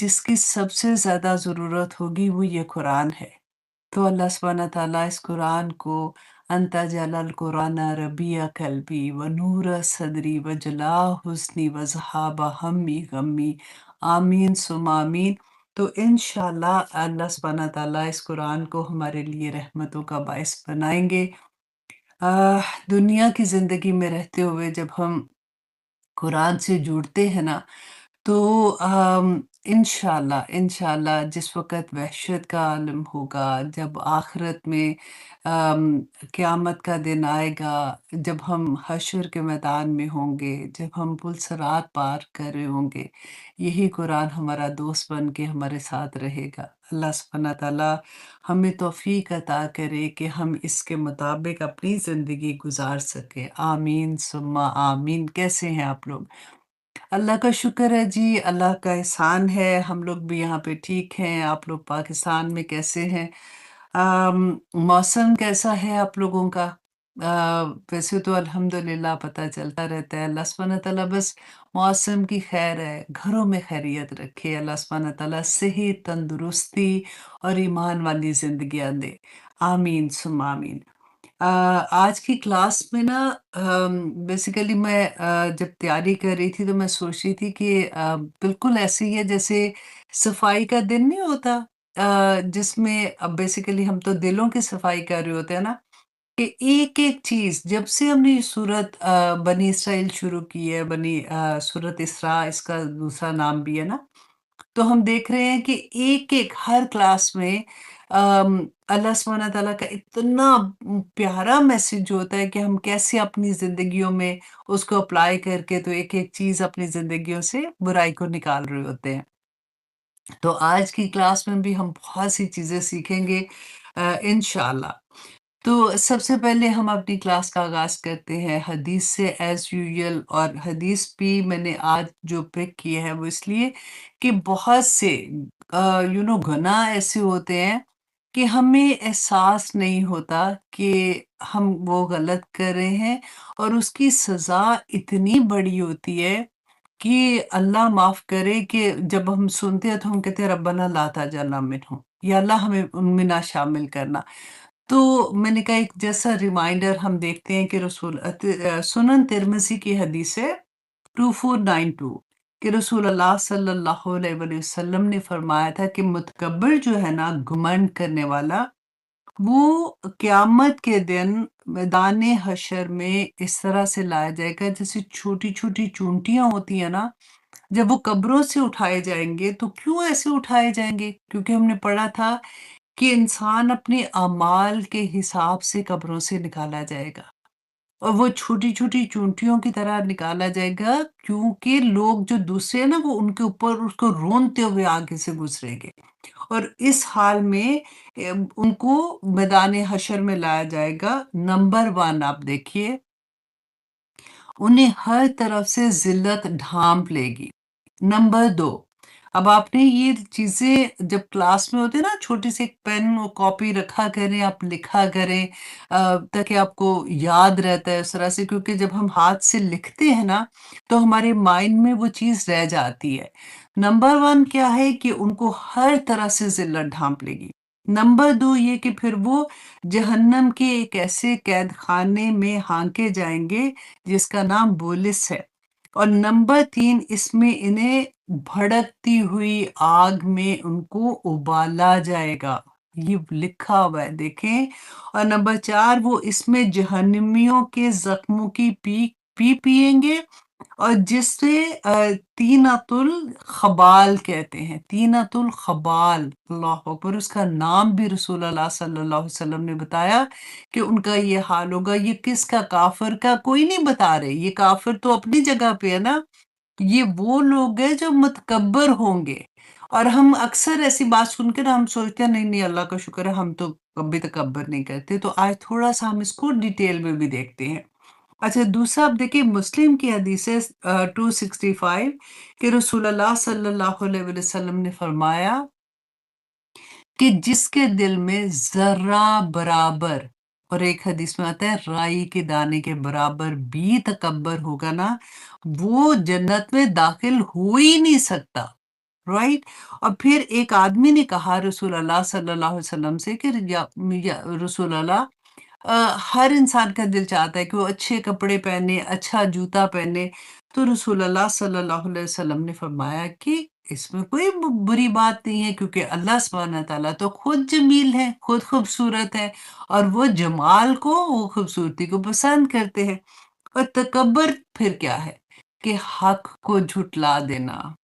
जिसकी सबसे ज़्यादा ज़रूरत होगी वो ये कुरान है। तो अल्लाह सुब्हानहू तआला इस कुरान को अंत जअलल कुरान रबिया क़ल्बी व नूर सदरी व जला हुस्नी व ज़हाब हम्मी गम्मी आमीन सुम्मा आमीन। तो इंशाअल्लाह अल्लाह सुब्हानहू तआला इस कुरान को हमारे लिए रहमतों का बाइस बनाएँगे। दुनिया की ज़िंदगी में रहते हुए जब हम कुरान से जुड़ते हैं ना, तो इंशाअल्लाह इंशाअल्लाह जिस वक़्त वहशत का आलम होगा, जब आख़िरत में क़यामत का दिन आएगा, जब हम हश्र के मैदान में होंगे, जब हम पुल-सिरात पार कर रहे होंगे, यही कुरान हमारा दोस्त बन के हमारे साथ रहेगा। अल्लाह सुब्हानहू तआला हमें तौफ़ीक अता करे कि हम इसके मुताबिक अपनी ज़िंदगी गुज़ार सकें। आमीन सुम्मा आमीन। कैसे हैं आप लोग? अल्लाह का शुक्र है जी, अल्लाह का एहसान है, हम लोग भी यहाँ पे ठीक हैं। आप लोग पाकिस्तान में कैसे हैं? मौसम कैसा है आप लोगों का? वैसे तो अल्हम्दुलिल्लाह पता चलता रहता है, अल्लाह सुब्हानहू तआला बस मौसम की खैर है, घरों में खैरियत रखे। अल्लाह सुब्हानहू तआला सेहत, तंदुरुस्ती और ईमान वाली ज़िंदगियाँ दे। आमीन सुम्मा आमीन। आज की क्लास में ना बेसिकली मैं जब तैयारी कर रही थी तो मैं सोच रही थी कि बिल्कुल ऐसे ही है जैसे सफाई का दिन नहीं होता, जिसमें अब बेसिकली हम तो दिलों की सफाई कर रहे होते हैं ना, कि एक-एक चीज़ जब से हमने ये सूरत बनी इसराइल शुरू की है, सूरत इसरा इसका दूसरा नाम भी है ना, तो हम देख रहे हैं कि एक-एक हर क्लास में अल्लाह सुब्हानहू तआला का इतना प्यारा मैसेज होता है कि हम कैसे अपनी ज़िंदगियों में उसको अप्लाई करके तो एक-एक चीज़ अपनी ज़िंदगियों से बुराई को निकाल रहे होते हैं। तो आज की क्लास में भी हम बहुत सी चीज़ें सीखेंगे इंशाअल्लाह। तो सबसे पहले हम अपनी क्लास का आगाज़ करते हैं हदीस से एज़ यूजुअल, और हदीस भी मैंने आज जो पिक किए हैं वो इसलिए कि बहुत से गुनाह ऐसे होते हैं कि हमें एहसास नहीं होता कि हम वो गलत कर रहे हैं, और उसकी सज़ा इतनी बड़ी होती है कि अल्लाह माफ़ करे कि जब हम सुनते हैं तो हम कहते हैं रब्बना ला तजअलना मिनहुम, या अल्लाह हमें उनमें ना शामिल करना। तो मैंने कहा एक जैसा रिमाइंडर हम देखते हैं कि सुनन तिर्मिज़ी की हदीस है 2492 कि रसूल अल्लाह सल्लल्लाहु अलैहि वसल्लम ने फरमाया था कि मुतकब्बिर जो है ना, घमंड करने वाला, वो क़यामत के दिन मैदान हशर में इस तरह से लाया जाएगा जैसे छोटी-छोटी चूंटियाँ होती हैं ना, जब वो कब्रों से उठाए जाएँगे। तो क्यों ऐसे उठाए जाएँगे? क्योंकि हमने पढ़ा था कि इंसान अपने अमाल के हिसाब से कब्रों से निकाला जाएगा, और वो छोटी-छोटी चूंटियों की तरह निकाला जाएगा, क्योंकि लोग जो दूसरे हैं ना, वो उनके ऊपर उसको रोंदते हुए आगे से गुज़रेंगे, और इस हाल में उनको मैदान हशर में लाया जाएगा। नंबर 1 आप देखिए, उन्हें हर तरफ से ज़िल्लत ढाँप लेगी। नंबर 2, अब आपने ये चीज़ें जब क्लास में होते हैं ना, छोटी सी एक पेन और कॉपी रखा करें, आप लिखा करें ताकि आपको याद रहता है उस तरह से, क्योंकि जब हम हाथ से लिखते हैं ना, तो हमारे माइंड में वो चीज़ रह जाती है। नंबर 1 क्या है कि उनको हर तरह से ज़िल्लत ढाँप लेगी। नंबर 2 ये कि फिर वो जहन्नम के एक ऐसे कैद खाने में हांके जाएँगे जिसका नाम बुलिस है। और नंबर 3, इसमें इन्हें भड़कती हुई आग में उनको उबाला जाएगा। ये लिखा हुआ है, देखें। और नंबर 4, वो इसमें जहन्नमियों के ज़ख्मों की पिएँगे, और जिससे तीनतुल खबाल कहते हैं। तीनतुल खबाल, अल्लाहु अकबर, उसका नाम भी रसूल अल्लाह सल्लल्लाहु अलैहि वसल्लम ने बताया कि उनका ये हाल होगा। ये किसका? काफ़िर का। कोई नहीं बता रहे, ये काफ़िर तो अपनी जगह पे है ना, ये वो लोग हैं जो मुतकब्बर होंगे। और हम अक्सर ऐसी बात सुन के ना हम सोचते हैं नहीं नहीं, अल्लाह का शुक्र है हम तो कभी तकब्बर नहीं करते। तो आज थोड़ा सा हम इसको डिटेल में भी देखते हैं। अच्छा, दूसरा आप देखिए, मुस्लिम की हदीस है 265 कि रसूलुल्लाह सल्लल्लाहु अलैहि वसल्लम ने फरमाया कि जिसके दिल में ज़र्रा बराबर, और एक हदीस में आता है राई के दाने के बराबर भी तकब्बर होगा ना, वो जन्नत में दाखिल हो ही नहीं सकता। राइट? और फिर एक आदमी ने कहा रसूल अल्लाह सल्लल्लाहु अलैहि वसल्लम से कि या रसूल अल्लाह, हर इंसान का दिल चाहता है कि वो अच्छे कपड़े पहने, अच्छा जूता पहने। तो रसूल अल्लाह सल्लल्लाहु अलैहि वसल्लम ने फरमाया कि इसमें कोई बुरी बात नहीं है, क्योंकि अल्लाह सुब्हानहू तआला तो खुद जमील है, खुद खूबसूरत है, और वो जमाल को, वो खूबसूरती को पसंद करते हैं। और तकब्बर फिर क्या है? कि हक को झुटला देना।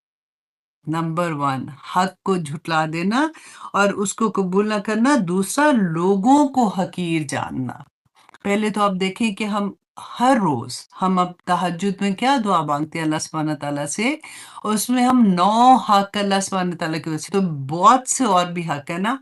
नंबर 1, हक को झुटला देना और उसको कबूल ना करना। दूसरा, लोगों को हकीर जानना। पहले तो आप देखें कि हम हर रोज़ हम अब तहज्जुद में क्या दुआ माँगते हैं अल्लाह सुब्हानहू तआला से, उसमें हम 9 हक़ अल्लाह सुब्हानहू तआला की, वैसे तो बहुत से और भी हक़ है ना,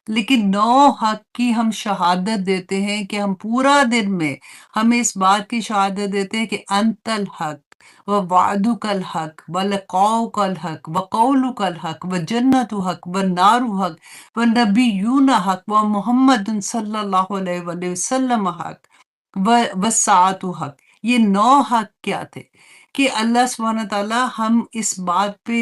लेकिन 9 हक़ की हम शहादत देते हैं कि हम पूरा दिन में हम इस बात की शहादत देते हैं कि अंतल हक़ व वादुकल हक़ व लिक़ाउकल हक़ व कौलुकल हक़ व जन्नतु हक़ व नारु हक़ व नबिय्युना हक़ व मुहम्मदुन सल्लल्लाहु अलैहि वसल्लम हक़ वस्साअतु हक़। ये 9 हक़ क्या थे? कि अल्लाह सुब्हानहू तआला, हम इस बात पे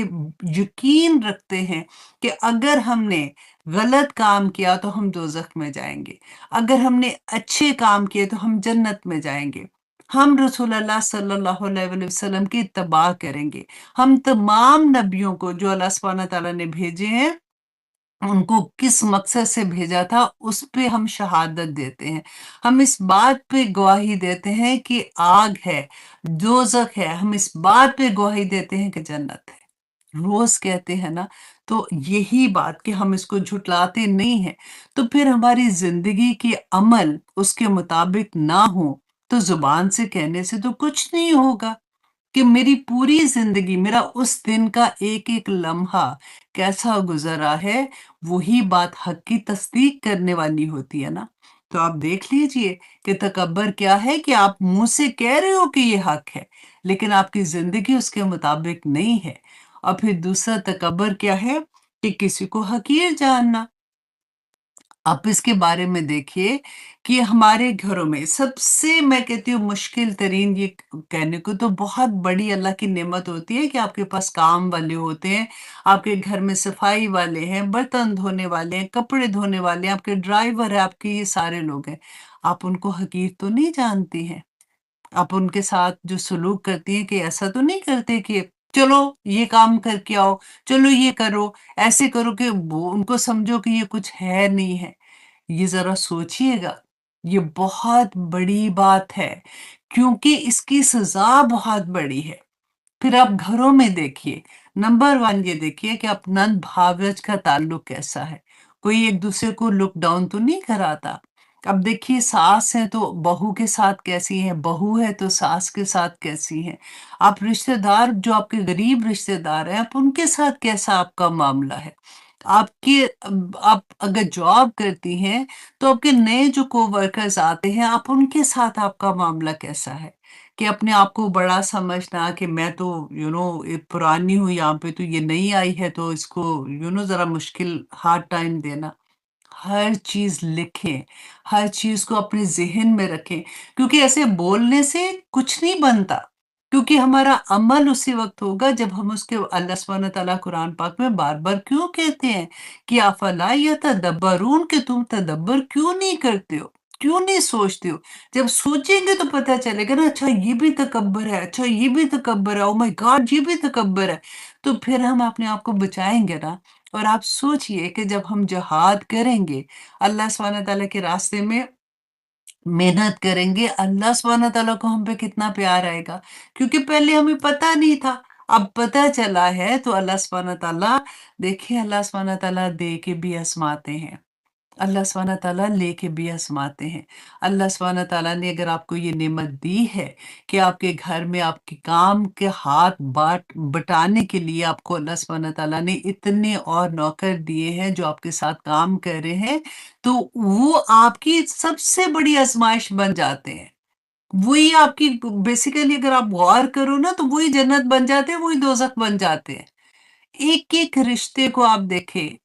यकीन रखते हैं कि अगर हमने गलत काम किया तो हम दोज़ख में जाएँगे। अगर हमने अच्छे काम किए तो हम जन्नत में जाएँगे। हम रसूल अल्लाह सल्लल्लाहु अलैहि वसल्लम की इत्तबा करेंगे। हम तमाम नबियों को जो अल्लाह सुब्हानहू तआला ने भेजे हैं, उनको किस मकसद से भेजा था, उस पे हम शहादत देते हैं। हम इस बात पे गवाही देते हैं कि आग है, दोज़ख है, हम इस बात पे गवाही देते हैं कि जन्नत है। रोज़ कहते हैं ना, तो यही बात कि हम इसको झुठलाते नहीं हैं। तो फिर हमारी ज़िंदगी के अमल उसके मुताबिक ना हो, तो ज़ुबान से कहने से तो कुछ नहीं होगा। कि मेरी पूरी ज़िंदगी, मेरा उस दिन का एक-एक लम्हा कैसा गुज़रा है, वही बात हक़ की तस्दीक करने वाली होती है ना। तो आप देख लीजिए कि तकब्बर क्या है कि आप मुँह से कह रहे हो कि ये हक़ है, लेकिन आपकी ज़िंदगी उसके मुताबिक नहीं है। और फिर दूसरा तकब्बर क्या है? कि किसी को हक़ीर जानना। आप इसके बारे में देखिए कि हमारे घरों में सबसे, मैं कहती हूँ, मुश्किल तरीन ये कहने को तो बहुत बड़ी अल्लाह की नेमत होती है कि आपके पास काम वाले होते हैं, आपके घर में सफाई वाले हैं, बर्तन धोने वाले हैं, कपड़े धोने वाले हैं, आपके ड्राइवर है, आपके ये सारे लोग हैं। आप उनको हकीर तो नहीं जानती हैं। आप उनके साथ जो सलूक करती हैं कि ऐसा तो नहीं करते कि चलो ये काम करके आओ, चलो ये करो, ऐसे करो कि वो उनको समझो कि ये कुछ है नहीं है। ये ज़रा सोचिएगा, ये बहुत बड़ी बात है, क्योंकि इसकी सज़ा बहुत बड़ी है। फिर आप घरों में देखिए, नंबर 1 ये देखिए कि आप नंद-भावज का ताल्लुक कैसा है? कोई एक-दूसरे को लुक डाउन तो नहीं कराता। अब देखिए, सास है तो बहू के साथ कैसी है, बहू है तो सास के साथ कैसी हैं। आप रिश्तेदार, जो आपके गरीब रिश्तेदार हैं, आप उनके साथ कैसा आपका मामला है? आप अगर जॉब करती हैं, तो आपके नए जो कोवर्कर्स आते हैं, आप उनके साथ आपका मामला कैसा है? कि अपने आप को बड़ा समझना कि मैं तो पुरानी हूँ यहाँ पे, तो ये नई आई है तो इसको ज़रा मुश्किल हार्ड टाइम देना। हर चीज़ लिखें, हर चीज़ को अपने ज़हन में रखें, क्योंकि ऐसे बोलने से कुछ नहीं बनता। क्योंकि हमारा अमल उसी वक़्त होगा जब हम उसके, अल्लाह सुब्हानहू तआला कुरान पाक में बार-बार क्यों कहते हैं कि अफ़ला यतदब्बरून, कि तुम तदब्बर क्यों नहीं करते हो? क्यों नहीं सोचते हो? जब सोचेंगे तो पता चलेगा ना, अच्छा ये भी तकब्बर है, अच्छा ये भी तकब्बर है, ओह माय गॉड ये भी तकब्बर है। तो फिर हम अपने आप को बचाएँगे ना। और आप सोचिए कि जब हम जिहाद करेंगे, अल्लाह सुब्हानहू तआला के रास्ते में मेहनत करेंगे, अल्लाह सुब्हानहू तआला को हम पे कितना प्यार आएगा, क्योंकि पहले हमें पता नहीं था, अब पता चला है, तो अल्लाह सुब्हानहू तआला, देखिए अल्लाह सुब्हानहू तआला दे के भी आज़माते हैं। अल्लाह सुब्हानहू तआला लेके भी आज़माते हैं। अल्लाह सुब्हानहू तआला ने अगर आपको ये नेमत दी है कि आपके घर में आपके काम के हाथ बटाने के लिए आपको अल्लाह सुब्हानहू तआला ने इतने और नौकर दिए हैं जो आपके साथ काम कर रहे हैं, तो वो आपकी सबसे बड़ी आज़माइश बन जाते हैं। वही आपकी, बेसिकली अगर आप गौर करो ना, तो वही जन्नत बन जाते हैं, वही दोज़ख बन जाते हैं। एक-एक रिश्ते को आप देखें,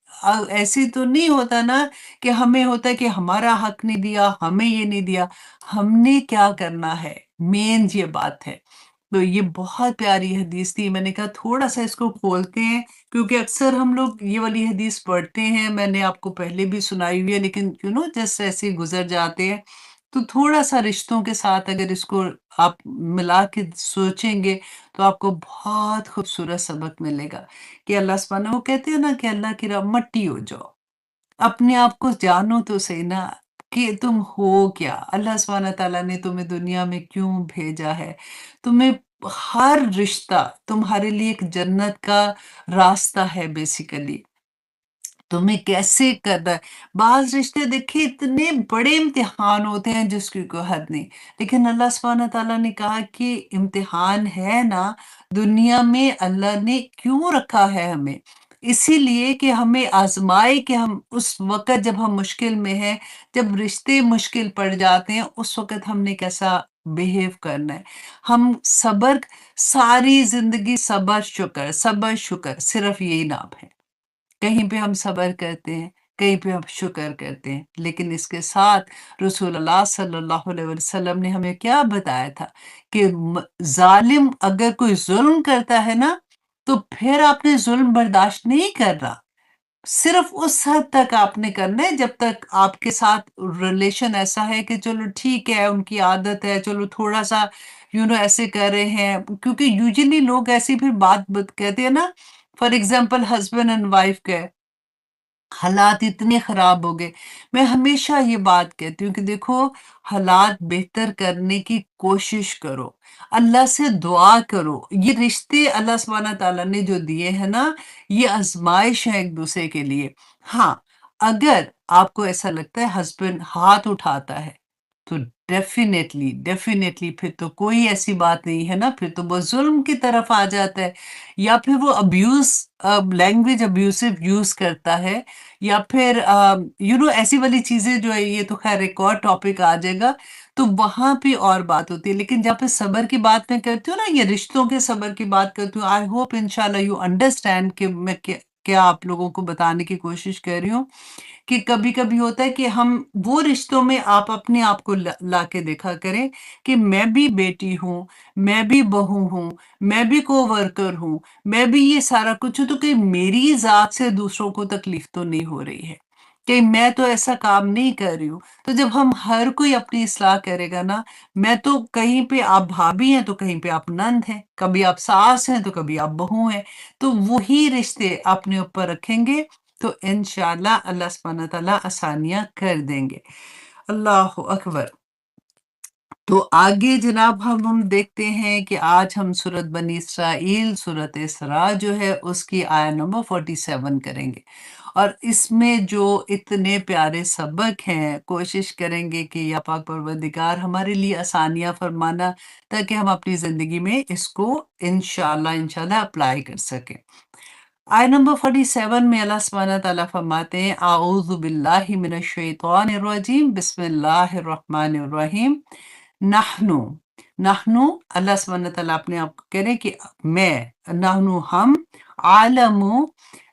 ऐसे तो नहीं होता ना कि हमें होता है कि हमारा हक नहीं दिया, हमें ये नहीं दिया। हमने क्या करना है, मेन ये बात है। تو ये बहुत प्यारी हदीस थी। मैंने कहा थोड़ा-सा इसको खोलते हैं, क्योंकि अक्सर हम लोग ये वाली हदीस पढ़ते हैं, मैंने आपको पहले भी सुनाई हुई है, लेकिन जस्ट ऐसे ही गुज़र जाते हैं। तो थोड़ा-सा रिश्तों के साथ अगर इसको आप मिला के सोचेंगे, तो आपको बहुत खूबसूरत सबक मिलेगा कि अल्लाह सुब्हानहू वो कहते हैं ना कि अल्लाह की मट्टी हो जाओ। अपने आप को जानो तो सही ना कि तुम हो क्या? अल्लाह सुब्हानहू तआला ने तुम्हें दुनिया में क्यों भेजा है? तुम्हें हर रिश्ता तुम्हारे लिए एक जन्नत का रास्ता है बेसिकली। तुम्हें कैसे करना है। बाज़ रिश्ते देखिए इतने बड़े इम्तिहान होते हैं जिसकी कोई हद नहीं। लेकिन अल्लाह सुब्हानहू तआला ने कहा कि इम्तिहान है ना, दुनिया में अल्लाह ने क्यों रखा है हमें? इसीलिए कि हमें आज़माए कि हम उस वक़्त जब हम मुश्किल में हैं, जब रिश्ते मुश्किल पड़ जाते हैं, उस वक़्त हमने कैसा बिहेव करना है। हम सब्र सारी ज़िंदगी सब्र शुक्र सिर्फ़ यही नाम है। कहीं पे हम सब्र करते हैं, कहीं पे हम शुक्र करते हैं। लेकिन इसके साथ रसूलुल्लाह सल्लल्लाहु अलैहि वसल्लम ने हमें क्या बताया था कि ज़ालिम अगर कोई ज़ुल्म करता है ना, तो फिर आपने ज़ुल्म बर्दाश्त नहीं करना। सिर्फ़ उस हद तक आपने करना है जब तक आपके साथ रिलेशन ऐसा है कि चलो ठीक है, उनकी आदत है, चलो थोड़ा-सा ऐसे कर रहे हैं। क्योंकि यूजुअली लोग ऐसी फिर बात बत कहते हैं ना, for example husband and wife के हालात इतने ख़राब हो गए। मैं हमेशा ये बात कहती हूँ कि देखो, हालात बेहतर करने की कोशिश करो, अल्लाह से दुआ करो। ये रिश्ते अल्लाह सुब्हाना तआला ने जो दिए हैं ना, ये आज़माइश है एक-दूसरे के लिए। हाँ, अगर आपको ऐसा लगता है हस्बैंड हाथ उठाता है, तो डेफ़िनेटली फिर तो कोई ऐसी बात नहीं है ना, फिर तो वो ज़ुल्म की तरफ आ जाता है। या फिर वो लैंग्वेज अब्यूसिव यूज़ करता है, या फिर ऐसी वाली चीज़ें जो है, ये तो ख़ैर एक और टॉपिक आ जाएगा, तो वहाँ पे और बात होती है। लेकिन जहाँ पे सब्र की बात मैं करती हूँ ना, ये रिश्तों के सब्र की बात करती हूँ, आई होप इंशाल्लाह यू अंडरस्टैंड कि मैं क्या आप लोगों को बताने की कोशिश कर रही हूँ। कि कभी-कभी होता है कि हम वो रिश्तों में आप अपने आप को लाके देखा करें कि मैं भी बेटी हूँ, मैं भी बहू हूँ, मैं भी कोवर्कर हूँ, मैं भी ये सारा कुछ हूँ, तो कहीं मेरी ज़ात से दूसरों को तकलीफ़ तो नहीं हो रही है। कहीं मैं तो ऐसा काम नहीं कर रही हूँ। तो जब हम हर कोई अपनी इस्लाह करेगा ना, मैं तो कहीं पे आप भाभी हैं, तो कहीं पे आप नंद हैं, कभी आप सास हैं, तो कभी आप बहू हैं। तो वही रिश्ते अपने ऊपर रखेंगे, तो इंशाअल्लाह अल्लाह सुब्हानहू तआला आसानियाँ कर देंगे। अल्लाहु अकबर! तो आगे जनाब हम देखते हैं कि आज हम सूरत बनी इसराइल, सूरत इसरा जो है उसकी आया नंबर 47 करेंगे। और इसमें जो इतने प्यारे सबक हैं, कोशिश करेंगे कि या पाक परवरदिगार हमारे लिए आसानियाँ फरमाना, ताकि हम अपनी ज़िंदगी में इसको इंशाअल्लाह अप्लाई कर सकें। आयत नंबर 47 में अल्लाह सुब्हानहू तआला फरमाते हैं, आऊज़ु बिल्लाहि मिनश शैतानिर रजीम, बिस्मिल्लाहिर रहमानिर रहीम। नहनु नहनु अल्लाह सुब्हानहू तआला अपने आप को कह रहे हैं कि नहनु हम, आलमु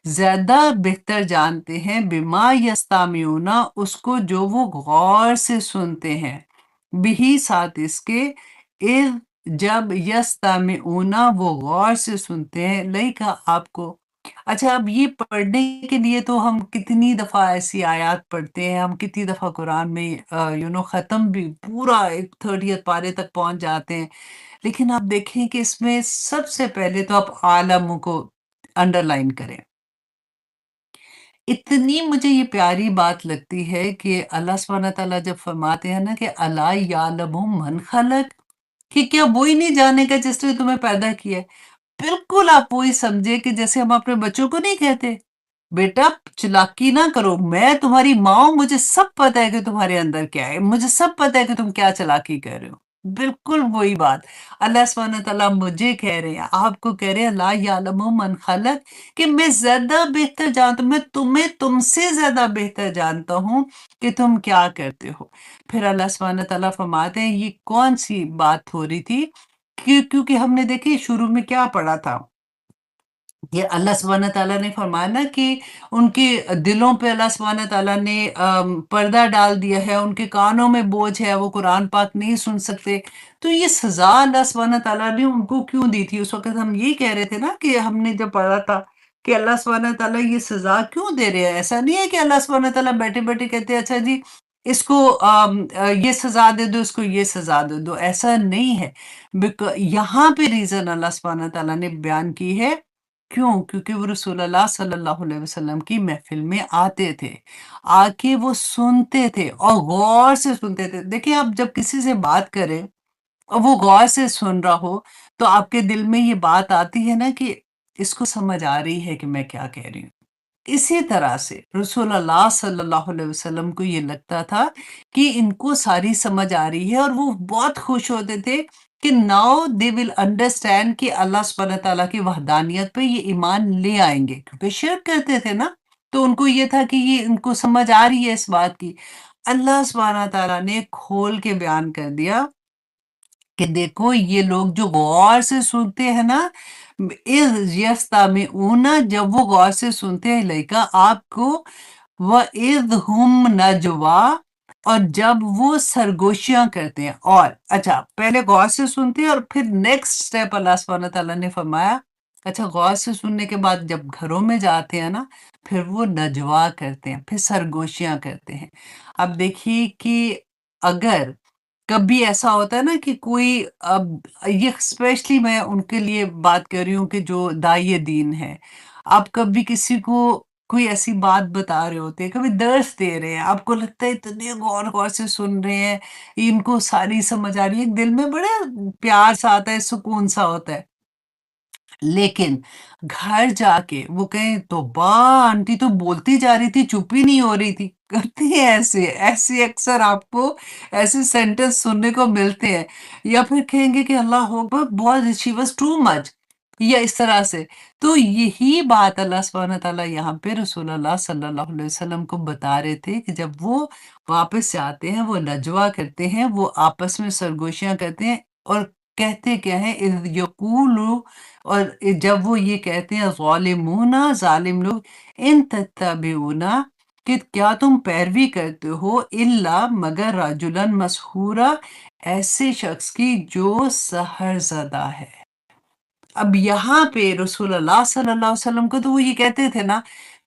ज़्यादा बेहतर जानते हैं, बिमा यस्तामिऊना उसको जो वो गौर से सुनते हैं, बिही साथ इसके, इज़ जब यस्तामिऊना वो गौर से सुनते हैं। लाइक आपको अच्छा, अब ये पढ़ने के लिए तो हम कितनी दफ़ा ऐसी आयत पढ़ते हैं, हम कितनी दफ़ा कुरान में ख़त्म भी पूरा एक 30th पारे तक पहुँच जाते हैं। लेकिन आप देखें कि इसमें सबसे पहले तो आप आलम को अंडरलाइन करें। इतनी मुझे ये प्यारी बात लगती है कि अल्लाह सुब्हानहू तआला जब फरमाते हैं ना कि अला यालमु मन खलक, कि क्या वो ही नहीं जानेगा जिसने तुम्हें पैदा किया है? बिल्कुल आप वही समझे कि जैसे हम अपने बच्चों को नहीं कहते, बेटा चालाकी ना करो, मैं तुम्हारी माँ हूँ, मुझे सब पता है कि तुम्हारे अंदर क्या है, मुझे सब पता है कि तुम क्या चालाकी कर रहे हो। बिल्कुल वही बात अल्लाह सुब्हानहू तआला मुझे कह रहे हैं, आपको कह रहे हैं, ला यालमु मन खलक, कि मैं ज़्यादा बेहतर जानता हूँ, मैं तुम्हें तुमसे ज़्यादा बेहतर जानता हूँ कि तुम क्या करते हो। फिर अल्लाह सुब्हानहू तआला फरमाते हैं, ये कौन-सी बात हो रही थी? क्योंकि हमने देखिए शुरू में क्या पढ़ा था? ये अल्लाह सुब्हान तआला ने फरमाया ना कि उनके दिलों पे अल्लाह सुब्हान तआला ने पर्दा डाल दिया है, उनके कानों में बोझ है, वो कुरान पाक नहीं सुन सकते। तो ये सज़ा अल्लाह सुब्हान तआला ने उनको क्यों दी थी? उस वक़्त हम यही कह रहे थे ना कि हमने जब पढ़ा था कि अल्लाह सुब्हान तआला ये सज़ा क्यों दे रहे हैं? ऐसा नहीं है कि अल्लाह सुब्हान तआला बैठे-बैठे कहते हैं अच्छा जी इसको ये सज़ा दे दो, इसको ये सज़ा दे दो, ऐसा नहीं है। यहाँ पे रीज़न अल्लाह सुब्हान तआला ने बयान की है क्यों? क्योंकि वो रसूलुल्लाह सल्लल्लाहु अलैहि वसल्लम की महफ़िल में आते थे। आके वो सुनते थे और गौर से सुनते थे। देखिए, आप जब किसी से बात करें और वो गौर से सुन रहा हो, तो आपके दिल में ये बात आती है ना कि इसको समझ आ रही है कि मैं क्या कह रही हूँ। इसी तरह से रसूलुल्लाह सल्लल्लाहु अलैहि वसल्लम को ये लगता था कि इनको सारी समझ आ रही है और वो बहुत खुश होते थे कि नाउ दे विल अंडरस्टैंड कि अल्लाह सुब्हान तआला की वहदानियत पे ये ईमान ले आएँगे क्योंकि शिर्क करते थे ना, तो उनको ये था कि ये इनको समझ आ रही है इस बात की। अल्लाह सुब्हान तआला ने खोल के बयान कर दिया कि देखो ये लोग जो गौर से सुनते हैं ना इज़ यस्तामिऊना जब वो गौर से सुनते हैं लइका आपको इज़ हुम नजवा और जब वो सरगोशियाँ करते हैं और अच्छा पहले गौर से सुनते हैं और फिर नेक्स्ट स्टेप अल्लाह सुब्हान तआला ने फरमाया अच्छा गौर से सुनने के बाद जब घरों में जाते हैं ना फिर वो नजवा करते हैं, फिर सरगोशियाँ करते हैं। अब देखिए कि अगर कभी ऐसा होता है ना कि कोई अब ये स्पेशली मैं उनके लिए बात कर रही हूँ कि जो दाइए दीन है। आप कभी किसी को कोई ऐसी बात बता रहे होते हैं, कभी दर्स दे रहे हैं, आपको लगता है इतने गौर-गौर से सुन रहे हैं, इनको सारी समझ आ रही है, दिल में बड़ा प्यार सा आता है, सुकून सा होता है। लेकिन घर जाके वो कहें तौबा! आंटी तो बोलती जा रही थी, चुप ही नहीं हो रही थी। करती हैं ऐसे, ऐसे अक्सर आपको ऐसे सेंटेंस सुनने को मिलते हैं या फिर कहेंगे कि अल्लाह अकबर बहुत शी वाज़ टू मच या इस तरह से। तो यही बात अल्लाह सुब्हान तआला यहाँ पे रसूलुल्लाह सल्लल्लाहु अलैहि वसल्लम को बता रहे थे कि जब वो वापस जाते हैं, वो नजवा करते हैं, वो आपस में सरगोशियाँ करते हैं और कहते क्या हैं इज़ यक़ूलु और जब वो ये कहते हैं ज़ालिमूना ज़ालिम लोग इन तत्तबिऊना कि क्या तुम पैरवी करते हो इल्ला मगर रजुलन मसहूरा ऐसे शख्स की जो सहरज़दा है। अब यहाँ पे रसूलुल्लाह सल्लल्लाहु अलैहि वसल्लम को तो वो ये कहते थे ना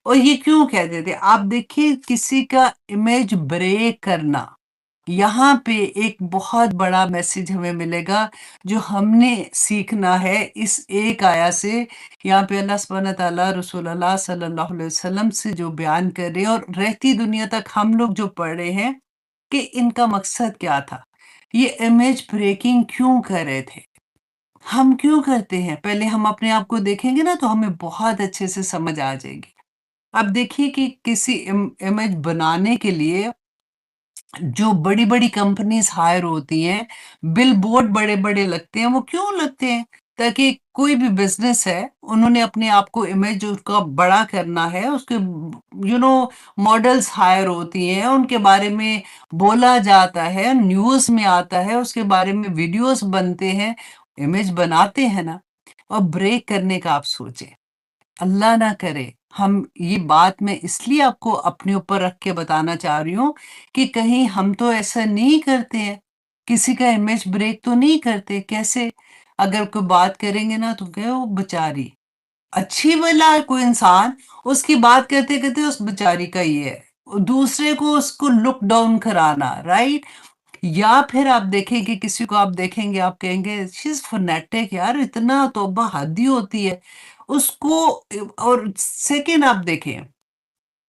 और ये क्यों कहते थे? आप देखिए किसी का इमेज ब्रेक करना यहाँ पे एक बहुत बड़ा मैसेज हमें मिलेगा जो हमने सीखना है इस एक आया से यहाँ पे अल्लाह सुब्हान तआला रसूलुल्लाह सल्लल्लाहु अलैहि वसल्लम से जो बयान कर रहे हैं और रहती दुनिया तक हम लोग जो पढ़ रहे हैं कि इनका मकसद क्या था? ये इमेज ब्रेकिंग क्यों कर रहे थे? हम क्यों करते हैं? पहले हम अपने आप को देखेंगे ना तो हमें बहुत अच्छे से समझ आ जाएगी। अब देखिए कि किसी इमेज बनाने के लिए जो बड़ी-बड़ी कंपनीज़ हायर होती हैं, बिलबोर्ड बड़े-बड़े लगते हैं, वो क्यों लगते हैं? ताकि कोई भी बिज़नेस है, उन्होंने अपने आप को इमेज उसका बड़ा करना है, उसके मॉडल्स हायर होती हैं, उनके बारे में बोला जाता है, न्यूज़ में आता है, उसके बारे में वीडियोज़ बनते हैं, इमेज बनाते हैं ना और ब्रेक करने का आप सोचें। अल्लाह ना करे हम ये बात मैं इसलिए आपको अपने ऊपर रख के बताना चाह रही हूँ कि कहीं हम तो ऐसा नहीं करते हैं किसी का इमेज ब्रेक तो नहीं करते कैसे अगर कोई बात करेंगे ना तो कहे वो बेचारी अच्छी भला है कोई इंसान उसकी बात करते करते उस बेचारी का ये है दूसरे को उसको लुक डाउन कराना राइट या फिर आप देखें कि किसी को आप देखेंगे, आप कहेंगे शी इज़ फ़नेटिक यार इतना तौबा हद ही होती है। उसको और सेकंड आप देखें,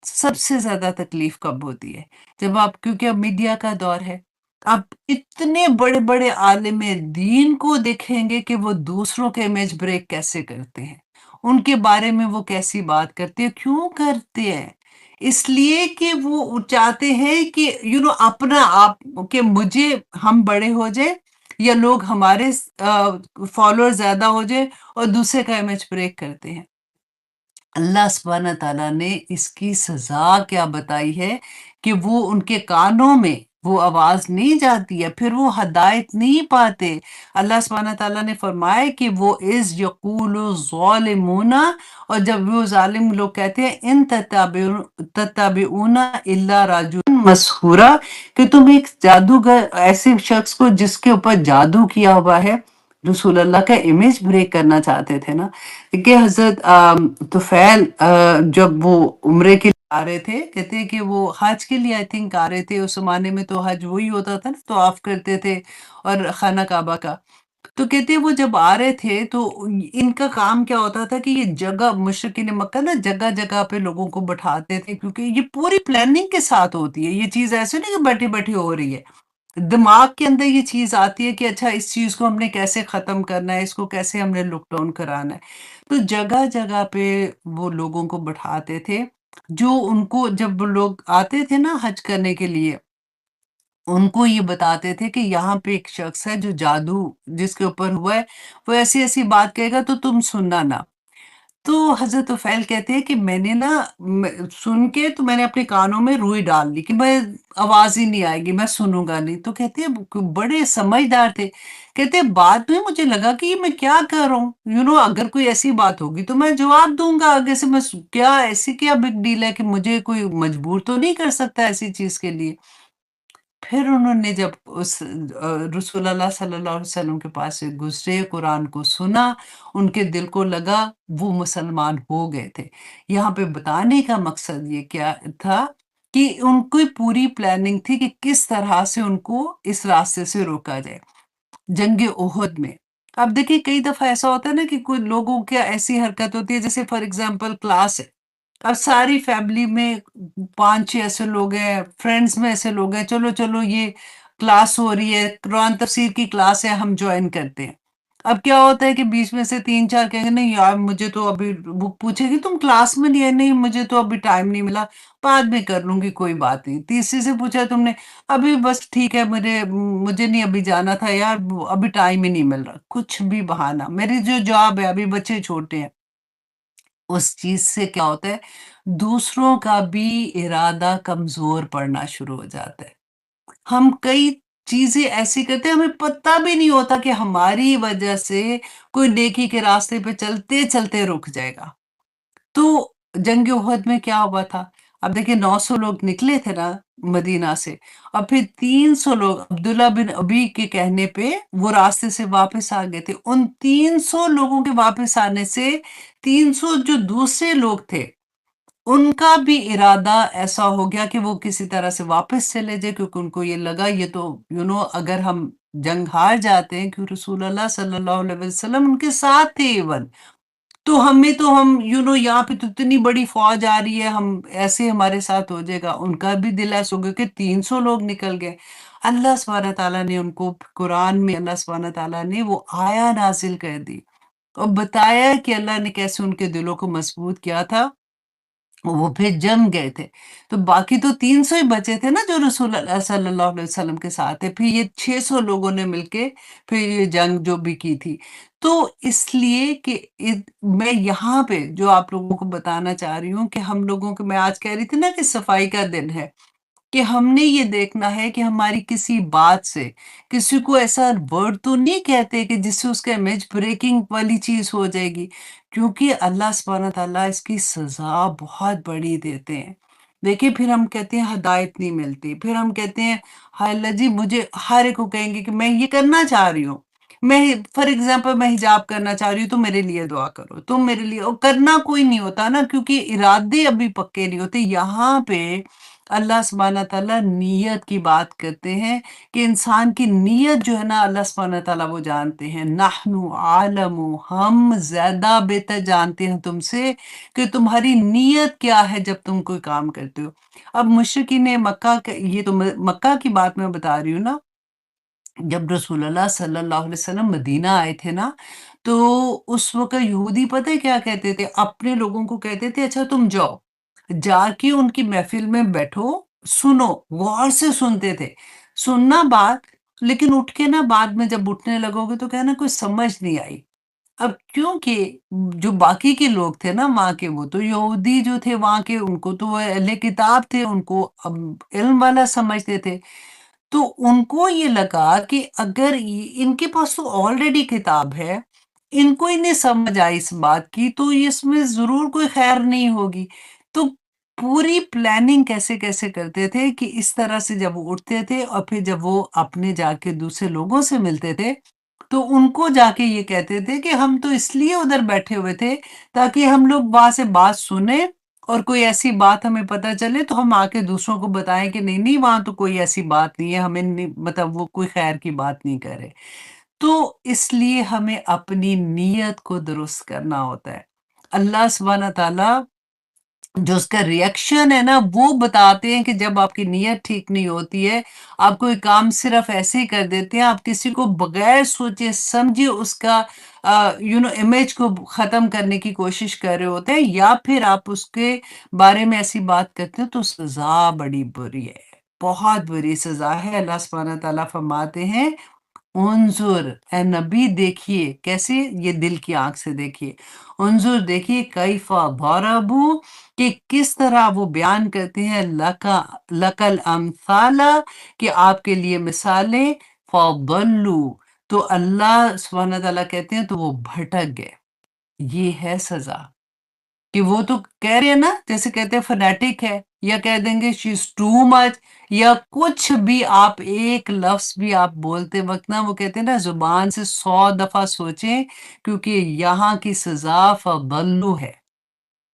सबसे ज़्यादा तकलीफ़ कब होती है? जब आप क्योंकि अब मीडिया का दौर है। आप इतने बड़े-बड़े आलिम दीन को देखेंगे कि वो दूसरों के इमेज ब्रेक कैसे करते हैं। उनके बारे में वो कैसी बात करते हैं, क्यों करते हैं? इसलिए कि वो चाहते हैं कि अपना आप कि मुझे हम बड़े हो जाएँ या लोग हमारे फॉलोअर ज़्यादा हो जाएँ और दूसरे का इमेज ब्रेक करते हैं। अल्लाह सुब्हान तआला ने इसकी सज़ा क्या बताई है कि वो उनके कानों में وہ آواز نہیں جاتی ہے، پھر وہ ہدایت نہیں پاتے۔ اللہ سبحانہ تعالیٰ نے فرمایا کہ وہ از یقول الظالمون، اور جب وہ ظالم لوگ کہتے ہیں ان تتبعون الا رجلا مسحورا، کہ تم ایک جادوگر، ایسے شخص کو جس کے اوپر جادو کیا ہوا ہے، رسول اللہ کا امیج بریک کرنا چاہتے تھے نا۔ کہ حضرت طفیل جب وہ عمرے کے لیے آ رہے تھے، کہتے ہیں کہ وہ حج کے لیے آئی تھنک آ رہے تھے، اس زمانے میں تو حج وہی ہوتا تھا نا، طواف کرتے تھے اور خانہ کعبہ کا۔ تو کہتے ہیں وہ جب آ رہے تھے تو ان کا کام کیا ہوتا تھا کہ یہ جگہ مشرکین مکہ نا جگہ جگہ پہ لوگوں کو بٹھاتے تھے، کیونکہ یہ پوری پلاننگ کے ساتھ ہوتی ہے، یہ چیز ایسے نہیں کہ بیٹھی بیٹھی ہو رہی ہے۔ دماغ کے اندر یہ چیز آتی ہے کہ اچھا اس چیز کو ہم نے کیسے ختم کرنا ہے، اس کو کیسے ہم نے لک ڈاؤن کرانا ہے۔ تو جگہ جگہ پہ وہ لوگوں کو بٹھاتے تھے، جو ان کو جب لوگ آتے تھے نا حج کرنے کے لیے، ان کو یہ بتاتے تھے کہ یہاں پہ ایک شخص ہے جو جادو جس کے اوپر ہوا ہے، وہ ایسی ایسی بات کہے گا تو تم سننا نا۔ تو حضرت طفیل کہتے ہیں کہ میں نے نا سن کے تو میں نے اپنے کانوں میں روئی ڈال لی کہ میں آواز ہی نہیں آئے گی، میں سنوں گا نہیں۔ تو کہتے ہیں بڑے سمجھدار تھے، کہتے ہیں بعد میں مجھے لگا کہ یہ میں کیا کر رہا ہوں، اگر کوئی ایسی بات ہوگی تو میں جواب دوں گا آگے سے، میں کیا ایسی کیا بگ ڈیل ہے کہ مجھے کوئی مجبور تو نہیں کر سکتا ایسی چیز کے لیے۔ پھر انہوں نے جب اس رسول اللہ صلی اللہ علیہ وسلم کے پاس سے گزرے، قرآن کو سنا، ان کے دل کو لگا، وہ مسلمان ہو گئے تھے۔ یہاں پہ بتانے کا مقصد یہ کیا تھا کہ ان کی پوری پلاننگ تھی کہ کس طرح سے ان کو اس راستے سے روکا جائے۔ جنگ احد میں اب دیکھیے کئی دفعہ ایسا ہوتا ہے نا کہ کوئی لوگوں کی ایسی حرکت ہوتی ہے، جیسے فار ایگزامپل کلاس ہے، اب ساری فیملی میں 5 6 ایسے لوگ ہیں، فرینڈس میں ایسے لوگ ہیں، چلو چلو یہ کلاس ہو رہی ہے، قرآن تفسیر کی کلاس ہے، ہم جوائن کرتے ہیں۔ اب کیا ہوتا ہے کہ بیچ میں سے 3 4 کہیں گے نہیں یار مجھے تو ابھی، وہ پوچھے گی تم کلاس میں نہیں ہے، نہیں مجھے تو ابھی ٹائم نہیں ملا، بعد میں کر لوں گی کوئی بات نہیں۔ تیسری سے پوچھا تم نے، ابھی بس ٹھیک ہے، مجھے نہیں ابھی جانا تھا یار، ابھی ٹائم ہی نہیں مل رہا، کچھ بھی بہانہ، میری جو جاب ہے ابھی بچے چھوٹے ہیں۔ اس چیز سے کیا ہوتا ہے، دوسروں کا بھی ارادہ کمزور پڑنا شروع ہو جاتا ہے۔ ہم کئی چیزیں ایسی کرتے ہیں، ہمیں پتہ بھی نہیں ہوتا کہ ہماری وجہ سے کوئی نیکی کے راستے پہ چلتے چلتے رک جائے گا۔ تو جنگ احد میں کیا ہوا تھا؟ اب دیکھیں 900 لوگ نکلے تھے نا مدینہ سے، اور پھر 300 لوگ عبداللہ بن ابی کے کہنے پہ وہ راستے سے واپس آ گئے تھے۔ ان 300 لوگوں کے واپس آنے سے 300 جو دوسرے لوگ تھے ان کا بھی ارادہ ایسا ہو گیا کہ وہ کسی طرح سے واپس چلے جائے، کیونکہ ان کو یہ لگا یہ تو اگر ہم جنگ ہار جاتے ہیں، کیوں رسول اللہ صلی اللہ علیہ وسلم ان کے ساتھ تھے ایون، تو ہمیں تو ہم یہاں پہ تو اتنی بڑی فوج آ رہی ہے، ہم ایسے ہمارے ساتھ ہو جائے گا۔ ان کا بھی دل ایسا ہو گیا کہ 300 لوگ نکل گئے۔ اللہ سبحانہ تعالیٰ نے ان کو قرآن میں، اللہ سبحانہ تعالیٰ نے وہ آیا نازل کر دی اور بتایا کہ اللہ نے کیسے ان کے دلوں کو مضبوط کیا تھا، وہ پھر جم گئے تھے۔ تو باقی تو 300 ہی بچے تھے نا جو رسول اللہ صلی اللہ علیہ وسلم کے ساتھ تھے، پھر یہ 600 لوگوں نے مل کے پھر یہ جنگ جو بھی کی تھی۔ تو اس لیے کہ میں یہاں پہ جو آپ لوگوں کو بتانا چاہ رہی ہوں کہ ہم لوگوں کو، میں آج کہہ رہی تھی نا کہ صفائی کا دن ہے، کہ ہم نے یہ دیکھنا ہے کہ ہماری کسی بات سے کسی کو ایسا ورڈ تو نہیں کہتے کہ جس سے اس کا امیج بریکنگ والی چیز ہو جائے گی، کیونکہ اللہ سبحانہ تعالیٰ اس کی سزا بہت بڑی دیتے ہیں۔ دیکھیں پھر ہم کہتے ہیں ہدایت نہیں ملتی، پھر ہم کہتے ہیں ہائے اللہ جی، مجھے ہر ایک کو کہیں گے کہ میں یہ کرنا چاہ رہی ہوں، میں فار ایگزامپل میں حجاب کرنا چاہ رہی ہوں تو میرے لیے دعا کرو، تم میرے لیے، اور کرنا کوئی نہیں ہوتا نا، کیونکہ ارادے ابھی پکے نہیں ہوتے۔ یہاں پہ اللہ سبحانہ تعالیٰ نیت کی بات کرتے ہیں کہ انسان کی نیت جو ہے نا اللہ سبحانہ تعالیٰ وہ جانتے ہیں۔ نحن عالم، ہم زیادہ بہتر جانتے ہیں تم سے کہ تمہاری نیت کیا ہے جب تم کوئی کام کرتے ہو۔ اب مشرکین مکہ یہ تو مکہ کی بات میں بتا رہی ہوں نا، جب رسول اللہ صلی اللہ علیہ وسلم مدینہ آئے تھے نا، تو اس وقت یہودی پتہ ہے کیا کہتے تھے، اپنے لوگوں کو کہتے تھے اچھا تم جاؤ، جا کے ان کی محفل میں بیٹھو، سنو، غور سے سنتے تھے، سننا بات، لیکن اٹھ کے نا بعد میں جب اٹھنے لگو گے تو کہنا کوئی سمجھ نہیں آئی۔ اب کیونکہ جو باقی کے لوگ تھے نا وہاں کے، وہ تو یہودی جو تھے وہاں کے، ان کو تو وہ اہل کتاب تھے، ان کو اب علم والا سمجھتے تھے۔ تو उनको ये लगा कि अगर इ इनके पास तो ऑलरेडी किताब है, इनको ही नहीं समझ आई इस बात की, तो इसमें ज़रूर कोई खैर नहीं होगी। तो पूरी प्लानिंग कैसे-कैसे करते थे कि इस तरह से जब वो उठते थे और फिर जब वो अपने जाके दूसरे लोगों से मिलते थे, तो उनको जाके ये कहते थे कि हम तो इसलिए उधर बैठे हुए थे, ताकि हम लोग वहाँ से बात सुनें और कोई ऐसी बात हमें पता चले तो हम आके दूसरों को बताएँ कि नहीं-नहीं वहाँ तो कोई ऐसी बात नहीं है, हमें नहीं मतलब वो कोई ख़ैर की बात नहीं कर रहे। तो इसलिए हमें अपनी नीयत को दुरुस्त करना होता है। अल्लाह सुब्हान तआला जो उसका रिएक्शन है ना, वो बताते हैं कि जब आपकी नीयत ठीक नहीं होती है, आप कोई काम सिर्फ़ ऐसे ही कर देते हैं, आप किसी को बगैर सोचे-समझे उसका इमेज को ख़त्म करने की कोशिश कर रहे होते हैं या फिर आप उसके बारे में ऐसी बात करते हो, तो सज़ा बड़ी बुरी है। बहुत बुरी सज़ा है। अल्लाह सुब्हानहू तआला फरमाते हैं उन्ज़ुर ए नबी देखिए, कैसे? ये दिल की आँख से देखिए। उन्ज़ुर देखिए कैफ़ा ضरबू कि किस तरह वो बयान करते हैं लकल अम्साला कि आपके लिए मिसालें फ़अضल्लू तो अल्लाह सुब्हान तआला कहते हैं तो वो भटक गए। ये है सज़ा। कि वो तो कह रहे हैं ना, जैसे कहते हैं फ़नाटिक है या कह देंगे शी इज़ टू मच या कुछ भी आप एक लफ्ज़ भी आप बोलते वक़्त ना वो कहते हैं ना ज़ुबान से 100 दफ़ा सोचें क्योंकि यहाँ की सज़ा फ़अضल्लू है।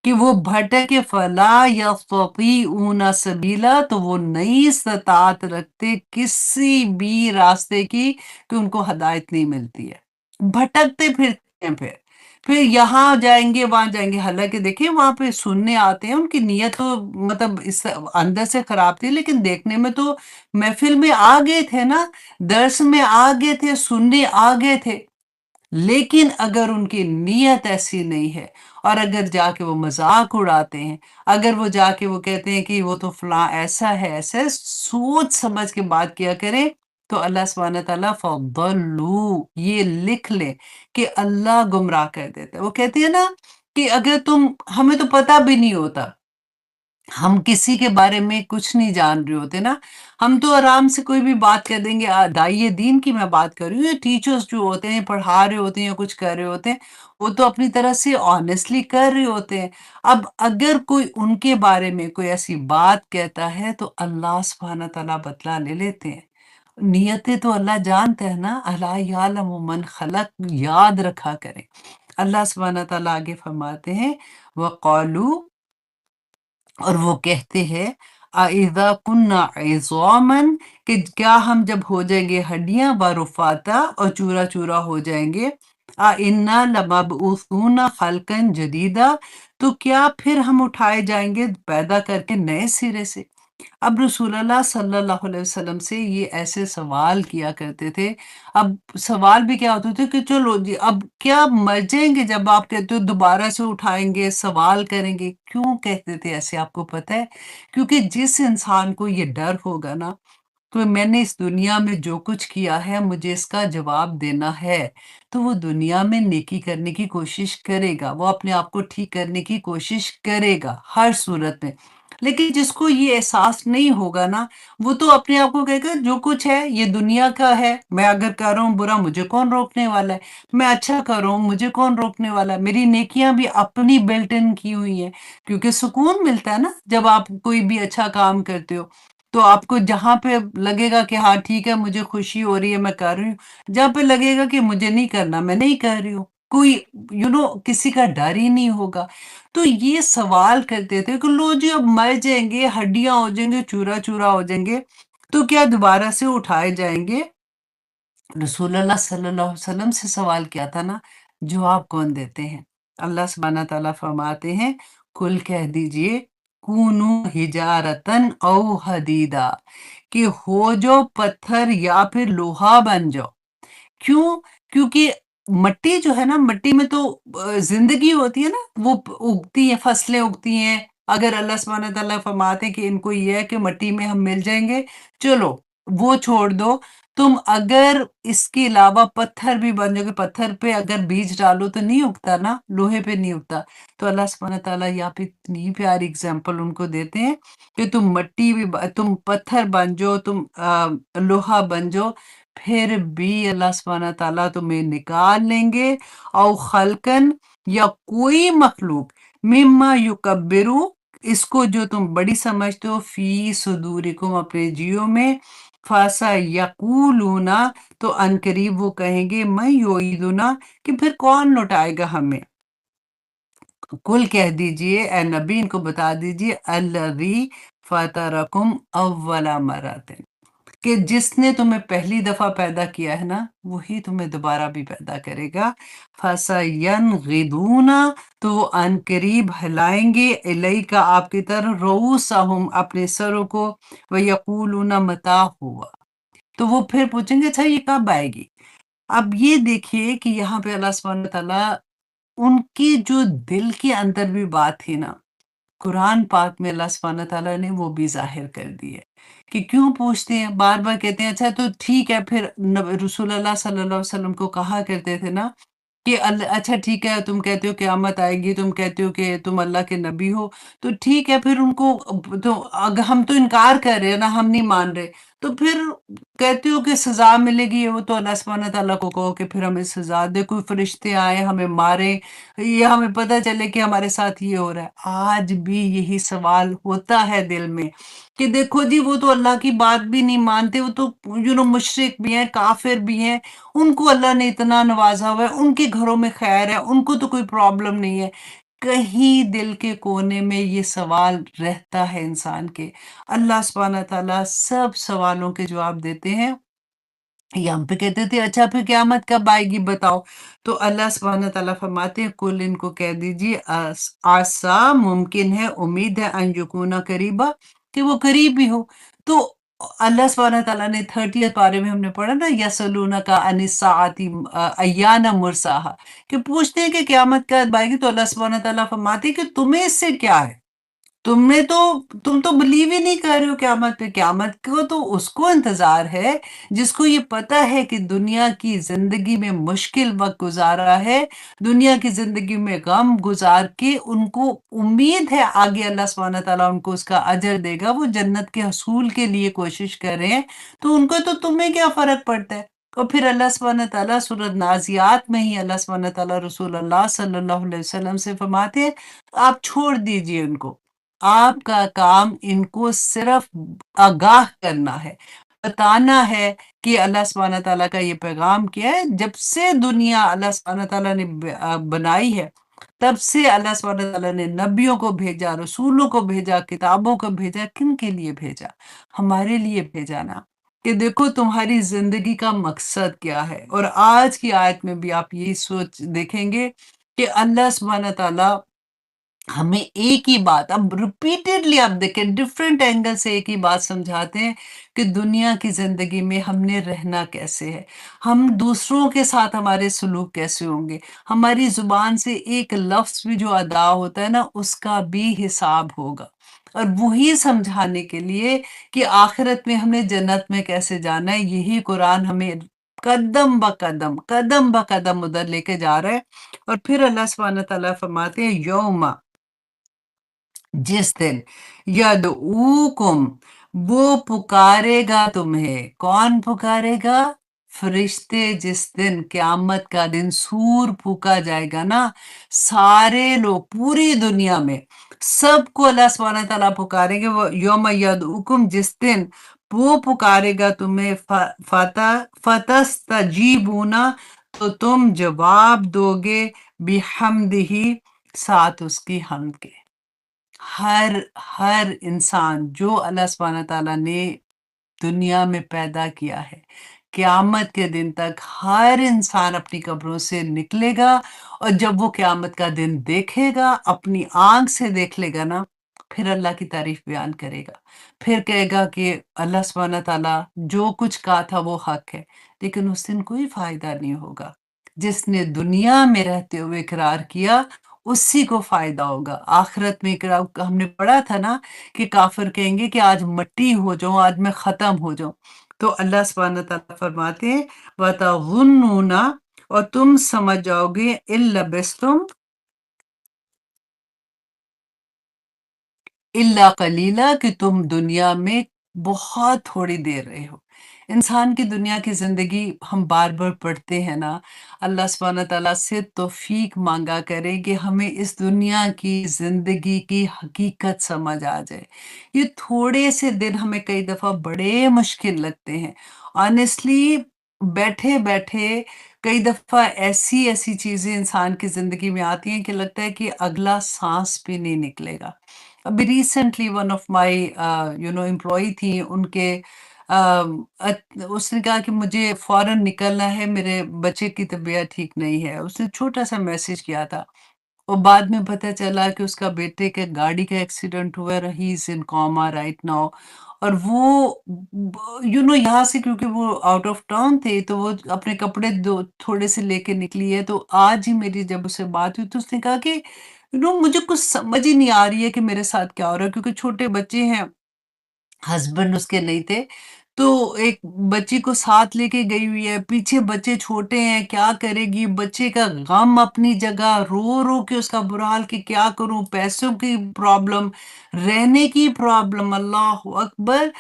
कि वो भटके फला यस्ततीऊन सबीला तो वो नहीं इस्तात रखते किसी भी रास्ते की कि उनको हिदायत नहीं मिलती है। भटकते फिरते हैं फिर यहाँ जाएँगे, वहाँ जाएँगे। हालाँकि देखिए वहाँ पे सुनने आते हैं, उनकी नीयत तो मतलब इस अंदर से खराब थी लेकिन देखने में तो महफ़िल में आ गए थे ना, दर्स में आ गए थे, सुनने आ गए थे। लेकिन अगर उनकी नीयत ऐसी नहीं है और अगर जाके वो मज़ाक उड़ाते हैं, अगर वो जाके वो कहते हैं कि वो तो फलाँ ऐसा है, ऐसा है, सोच समझ के बात किया करें, तो अल्लाह सुब्हान तआला फ़अضल्लू ये लिख लें कि अल्लाह गुमराह कर देता है। वो कहती है ना कि अगर तुम हमें तो पता भी नहीं होता हम किसी के बारे में कुछ नहीं जान रहे होते ना, हम तो आराम से कोई भी बात कर देंगे दाइए दीन की मैं बात कर रही हूँ, ये टीचर्स जो होते हैं, पढ़ा रहे होते हैं या कुछ कर रहे होते हैं, वो तो अपनी तरह से ऑनेस्टली कर रहे होते हैं। अब अगर कोई उनके बारे में कोई ऐसी बात कहता है, तो अल्लाह सुब्हान तआला बदला ले लेते हैं। नियतें तो अल्लाह जानते हैं ना, अला यालमु मन खलक याद रखा करें। अल्लाह सुब्हान तआला आगे फरमाते हैं, वक़ालू और वो कहते हैं अइज़ा कुन्ना इज़ामन कि क्या हम जब हो जाएँगे हड्डियाँ व रुफ़ाता और चूरा-चूरा हो जाएँगे इन्ना लमबऊसूना खल्क़न जदीदा तो क्या फिर हम उठाए जाएँगे पैदा करके नए सिरे से? अब रसूलुल्लाह सल्लल्लाहु अलैहि वसल्लम से ये ऐसे सवाल किया करते थे। अब सवाल भी क्या होते थे कि चलो जी अब क्या मर जाएँगे जब आप कहते हो दोबारा से उठाएँगे, सवाल करेंगे, क्यों कहते थे ऐसे आपको पता है? क्योंकि जिस इंसान को ये डर होगा ना तो मैंने इस दुनिया में जो कुछ किया है मुझे इसका जवाब देना है। तो वो दुनिया में नेकी करने की कोशिश करेगा, वो अपने आप को ठीक करने की कोशिश करेगा, हर सूरत में। लेकिन जिसको ये एहसास नहीं होगा ना, वो तो अपने आप को कहेगा जो कुछ है ये दुनिया का है, मैं अगर कर रहा हूँ बुरा मुझे कौन रोकने वाला है? मैं अच्छा कर रहा हूँ मुझे कौन रोकने वाला है? मेरी नेकियाँ भी अपनी बिल्ट इन की हुई हैं, क्योंकि सुकून मिलता है ना जब आप कोई भी अच्छा काम करते हो। तो आपको जहाँ पे लगेगा कि हाँ ठीक है मुझे खुशी हो रही है मैं कर रही हूँ, जहाँ पे लगेगा कि मुझे नहीं करना मैं नहीं कर रही हूँ। कोई किसी का डर ही नहीं होगा। तो ये सवाल करते थे कि लो जी अब मर जाएँगे, हड्डियाँ हो जाएँगे, चूरा-चूरा हो जाएँगे, तो क्या दोबारा से उठाए जाएँगे? रसूलुल्लाह सल्लल्लाहु अलैहि वसल्लम से सवाल किया था ना, जवाब कौन देते हैं? अल्लाह सुब्हानहू तआला फरमाते हैं, कुल कह दीजिए कूनू हिजारतन औ हदीदा कि हो जाओ पत्थर या फिर लोहा बन जाओ। क्यों? क्योंकि मिट्टी जो है ना, मिट्टी में तो ज़िंदगी होती है ना, वो उगती है, फसलें उगती हैं। अगर अल्लाह सुब्हानहू तआला फरमाते हैं कि इनको ये है कि मिट्टी में हम मिल जाएँगे, चलो वो छोड़ दो, तुम अगर इसके अलावा पत्थर भी बन जाओगे, पत्थर पे अगर बीज डालो तो नहीं उगता ना, लोहे पे नहीं उगता। तो अल्लाह सुब्हानहू तआला यहाँ पे इतनी प्यारी एग्ज़ाम्पल उनको देते हैं कि तुम मट्टी भी तुम पत्थर बन जाओ, तुम लोहा बन जाओ, फिर भी अल्लाह सुब्हानहू तआला तुम्हें निकाल लेंगे। औ खल्कन, या कोई मखलूक, मिम्मा युकब्बिरु, इसको जो तुम बड़ी समझते हो, फी सुदूरिकुम, अपने जियो में, फासा यकूलूना, तो अनकरीब वो कहेंगे, मैं युईदुना, कि फिर कौन लौटाएगा हमें। कुल कह दीजिए, ए नबी इनको बता दीजिए, अल्लज़ी फ़तरकुम अव्वला मरतिन, कि जिसने तुम्हें पहली दफ़ा पैदा किया है ना, वही तुम्हें दोबारा भी पैदा करेगा। फसयनग़िदूना, तो वो अनकरीब हिलाएँगे, इलैका, आपकी तरफ, रूऊसहुम, अपने सरों को, व यक़ूलूना मता हुआ, तो वो फिर पूछेंगे, अच्छा ये कब आएगी? अब ये देखिए कि यहाँ पे अल्लाह सुब्हानहू व तआला उनकी जो दिल के अंदर भी बात थी ना, कुरान पाक में अल्लाह सुब्हानहू व तआला ने वो भी ज़ाहिर कर दी है, कि क्यों पूछते हैं? बार-बार कहते हैं, अच्छा तो ठीक है, फिर रसूल अल्लाह सल्लल्लाहु अलैहि वसल्लम को कहा करते थे ना कि अच्छा ठीक है, तुम कहते हो क़यामत आएगी, तुम कहते हो कि तुम अल्लाह के नबी हो, तो ठीक है, फिर उनको तो हम तो इनकार कर रहे हैं ना, हम नहीं मान रहे, तो फिर कहते हो कि सज़ा मिलेगी, वो तो अल्लाह सुब्हानहू तआला को कहो कि फिर हमें सज़ा दे, कोई फरिश्ते आए, हमें मारें, या हमें पता चले कि हमारे साथ ये हो रहा है। आज भी यही सवाल होता है दिल में, कि देखो जी, वो तो अल्लाह की बात भी नहीं मानते, वो तो मुशरिक भी हैं, काफ़िर भी हैं, उनको अल्लाह ने इतना नवाज़ा हुआ है, उनके घरों में खैर है, उनको तो कोई प्रॉब्लम नहीं है। कहीं दिल के कोने में ये सवाल रहता है इंसान के। अल्लाह सुब्हानहू तआला सब सवालों के जवाब देते हैं। ये हम पे कहते थे, अच्छा फिर क़यामत कब आएगी बताओ? तो अल्लाह सुब्हानहू तआला फरमाते हैं, कुल इनको कह दीजिए, आसा, मुमकिन है, उम्मीद है, अन यकूना करीबा, कि वो करीब ही हो। तो अल्लाह सुब्हानहू तआला ने 30th पारे में हमने पढ़ा ना, यसअलूनका अनिस्साअति अय्याना मुर्साहा, कि पूछते हैं कि क़यामत कब आएगी? तो अल्लाह सुब्हानहू तआला फरमाते हैं कि तुम्हें इससे क्या है? तुम तो बिलीव ही नहीं कर रहे हो क़यामत पे। क़यामत को तो उसको इंतज़ार है, जिसको ये पता है कि दुनिया की ज़िंदगी में मुश्किल वक़्त गुज़ारा है, दुनिया की ज़िंदगी में गम गुज़ार के उनको उम्मीद है आगे अल्लाह सुब्हानहू तआला उनको उसका अजर देगा, वो जन्नत के हसूल के लिए कोशिश कर रहे हैं, तो उनको तो तुम्हें क्या फ़र्क पड़ता है? और फिर अल्लाह सुब्हानहू तआला सूरत नाज़ियात में ही अल्लाह सुब्हानहू तआला रसूल अल्लाह सल्लल्लाहु अलैहि वसल्लम से फरमाते हैं, आप छोड़ दीजिए उनको। आपका काम इनको सिर्फ आगाह करना है, बताना है कि अल्लाह सुब्हानहू तआला का ये पैगाम क्या है। जब से दुनिया अल्लाह सुब्हानहू तआला ने बनाई है, तब से अल्लाह सुब्हानहू तआला ने नबियों को भेजा, रसूलों को भेजा, किताबों को भेजा, किन के लिए भेजा? हमारे लिए भेजा ना, कि देखो तुम्हारी ज़िंदगी का मकसद क्या है। और आज की आयत में भी आप यही सोच देखेंगे कि अल्लाह सुब्हानहू तआला हमें एक ही बात, अब रिपीटेडली आप देखें, डिफरेंट एंगल से एक ही बात समझाते हैं कि दुनिया की ज़िंदगी में हमने रहना कैसे है, हम दूसरों के साथ हमारे सलूक कैसे होंगे, हमारी ज़ुबान से एक लफ्ज़ भी जो अदा होता है ना, उसका भी हिसाब होगा। और वही समझाने के लिए कि आखिरत में हमने जन्नत में कैसे जाना है, यही कुरान हमें कदम ब कदम उधर लेके जा रहा है। और फिर अल्लाह सुब्हानहू तआला फरमाते हैं, यौमा, जिस दिन, यदऊकुम, वो पुकारेगा तुम्हें। कौन पुकारेगा? फरिश्ते। जिस दिन क़यामत का दिन सूर फूँका जाएगा ना, सारे लोग पूरी दुनिया में सबको अल्लाह सुब्हानहू तआला पुकारेंगे। वो यौम यदऊकुम, जिस दिन वो पुकारेगा तुम्हें, फतस्तजीबूना, तो तुम जवाब दोगे, बिहम्दिही, साथ उसकी हम्द के। हर हर इंसान जो अल्लाह सुब्हानहू तआला ने दुनिया में पैदा किया है, क़यामत के दिन तक हर इंसान अपनी कब्रों से निकलेगा, और जब वो क़यामत का दिन देखेगा, अपनी आँख से देख लेगा ना, फिर अल्लाह की तारीफ़ बयान करेगा। फिर कहेगा कि अल्लाह सुब्हानहू तआला जो कुछ कहा था वो हक़ है, लेकिन उस दिन कोई फ़ायदा नहीं होगा। जिसने दुनिया में रहते हुए इक़रार किया, उसी को फ़ायदा होगा। आखिरत में इक़रार हमने पढ़ा था ना, कि काफ़िर कहेंगे कि आज मट्टी हो जाऊँ, आज मैं ख़त्म हो जाऊँ। तो अल्लाह सुब्हानहू व तआला फरमाते हैं वतज़ुन्नूना और तुम समझ जाओगे इल्ला कलीला कि तुम दुनिया में बहुत थोड़ी देर रहे हो। इंसान की दुनिया की ज़िंदगी हम बार-बार पढ़ते हैं ना, अल्लाह सुब्हानहू व तआला से तौफ़ीक माँगा करें कि हमें इस दुनिया की ज़िंदगी की हकीकत समझ आ जाए। ये थोड़े से दिन हमें कई दफ़ा बड़े मुश्किल लगते हैं। ऑनेस्टली बैठे-बैठे कई दफ़ा ऐसी-ऐसी चीज़ें इंसान की ज़िंदगी में आती हैं कि लगता है कि अगला साँस भी नहीं निकलेगा। अभी recently one of my employee थी उनके उसने कहा कि मुझे फ़ौरन निकलना है, मेरे बच्चे की तबीयत ठीक नहीं है। उसने छोटा-सा मैसेज किया था और बाद में पता चला कि उसका बेटे के गाड़ी का एक्सीडेंट हुआ है, he is in coma right now और वो यहाँ से क्योंकि वो आउट ऑफ टाउन थे, तो वो अपने कपड़े दो थोड़े से लेके निकली है। तो आज ही मेरी जब उससे बात हुई तो उसने कहा कि मुझे कुछ समझ ही नहीं आ रही है कि मेरे साथ क्या हो रहा है क्योंकि छोटे बच्चे हैं, हस्बैंड उसके नहीं थे। तो एक बच्ची को साथ लेके गई हुई है, पीछे बच्चे छोटे हैं, क्या करेगी? बच्चे का गम अपनी जगह, रो-रो के उसका बुरा हाल कि क्या करूँ? पैसों की प्रॉब्लम, रहने की प्रॉब्लम, अल्लाहू अकबर!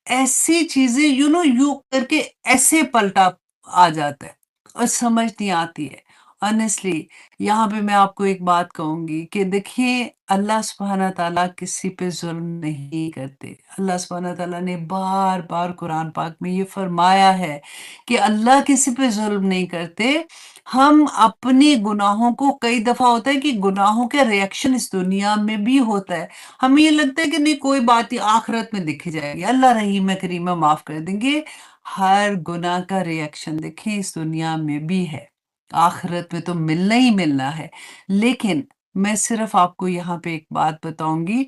ऐसी चीज़ें यूँ करके ऐसे पलटा आ जाता है और समझ नहीं आती है। ऑनेस्टली यहाँ पे मैं आपको एक बात कहूँगी कि देखिए अल्लाह सुब्हानहू तआला किसी पे ज़ुल्म नहीं करते। अल्लाह सुब्हानहू तआला ने बार-बार कुरान पाक में ये फ़रमाया है कि अल्लाह किसी पे ज़ुल्म नहीं करते। हम अपने गुनाहों को कई दफ़ा होता है कि गुनाहों के रिएक्शन इस दुनिया में भी होता है। हमें ये लगता है कि नहीं कोई बात नहीं आखिरत में देखी जाएगी। अल्लाह रहीम है, करीम है, माफ़ कर देंगे। हर गुनाह का रिएक्शन देखें इस दुनिया में भी है। आखिरत में तो मिलना ही मिलना है। लेकिन मैं सिर्फ़ आपको यहाँ पे एक बात बताऊँगी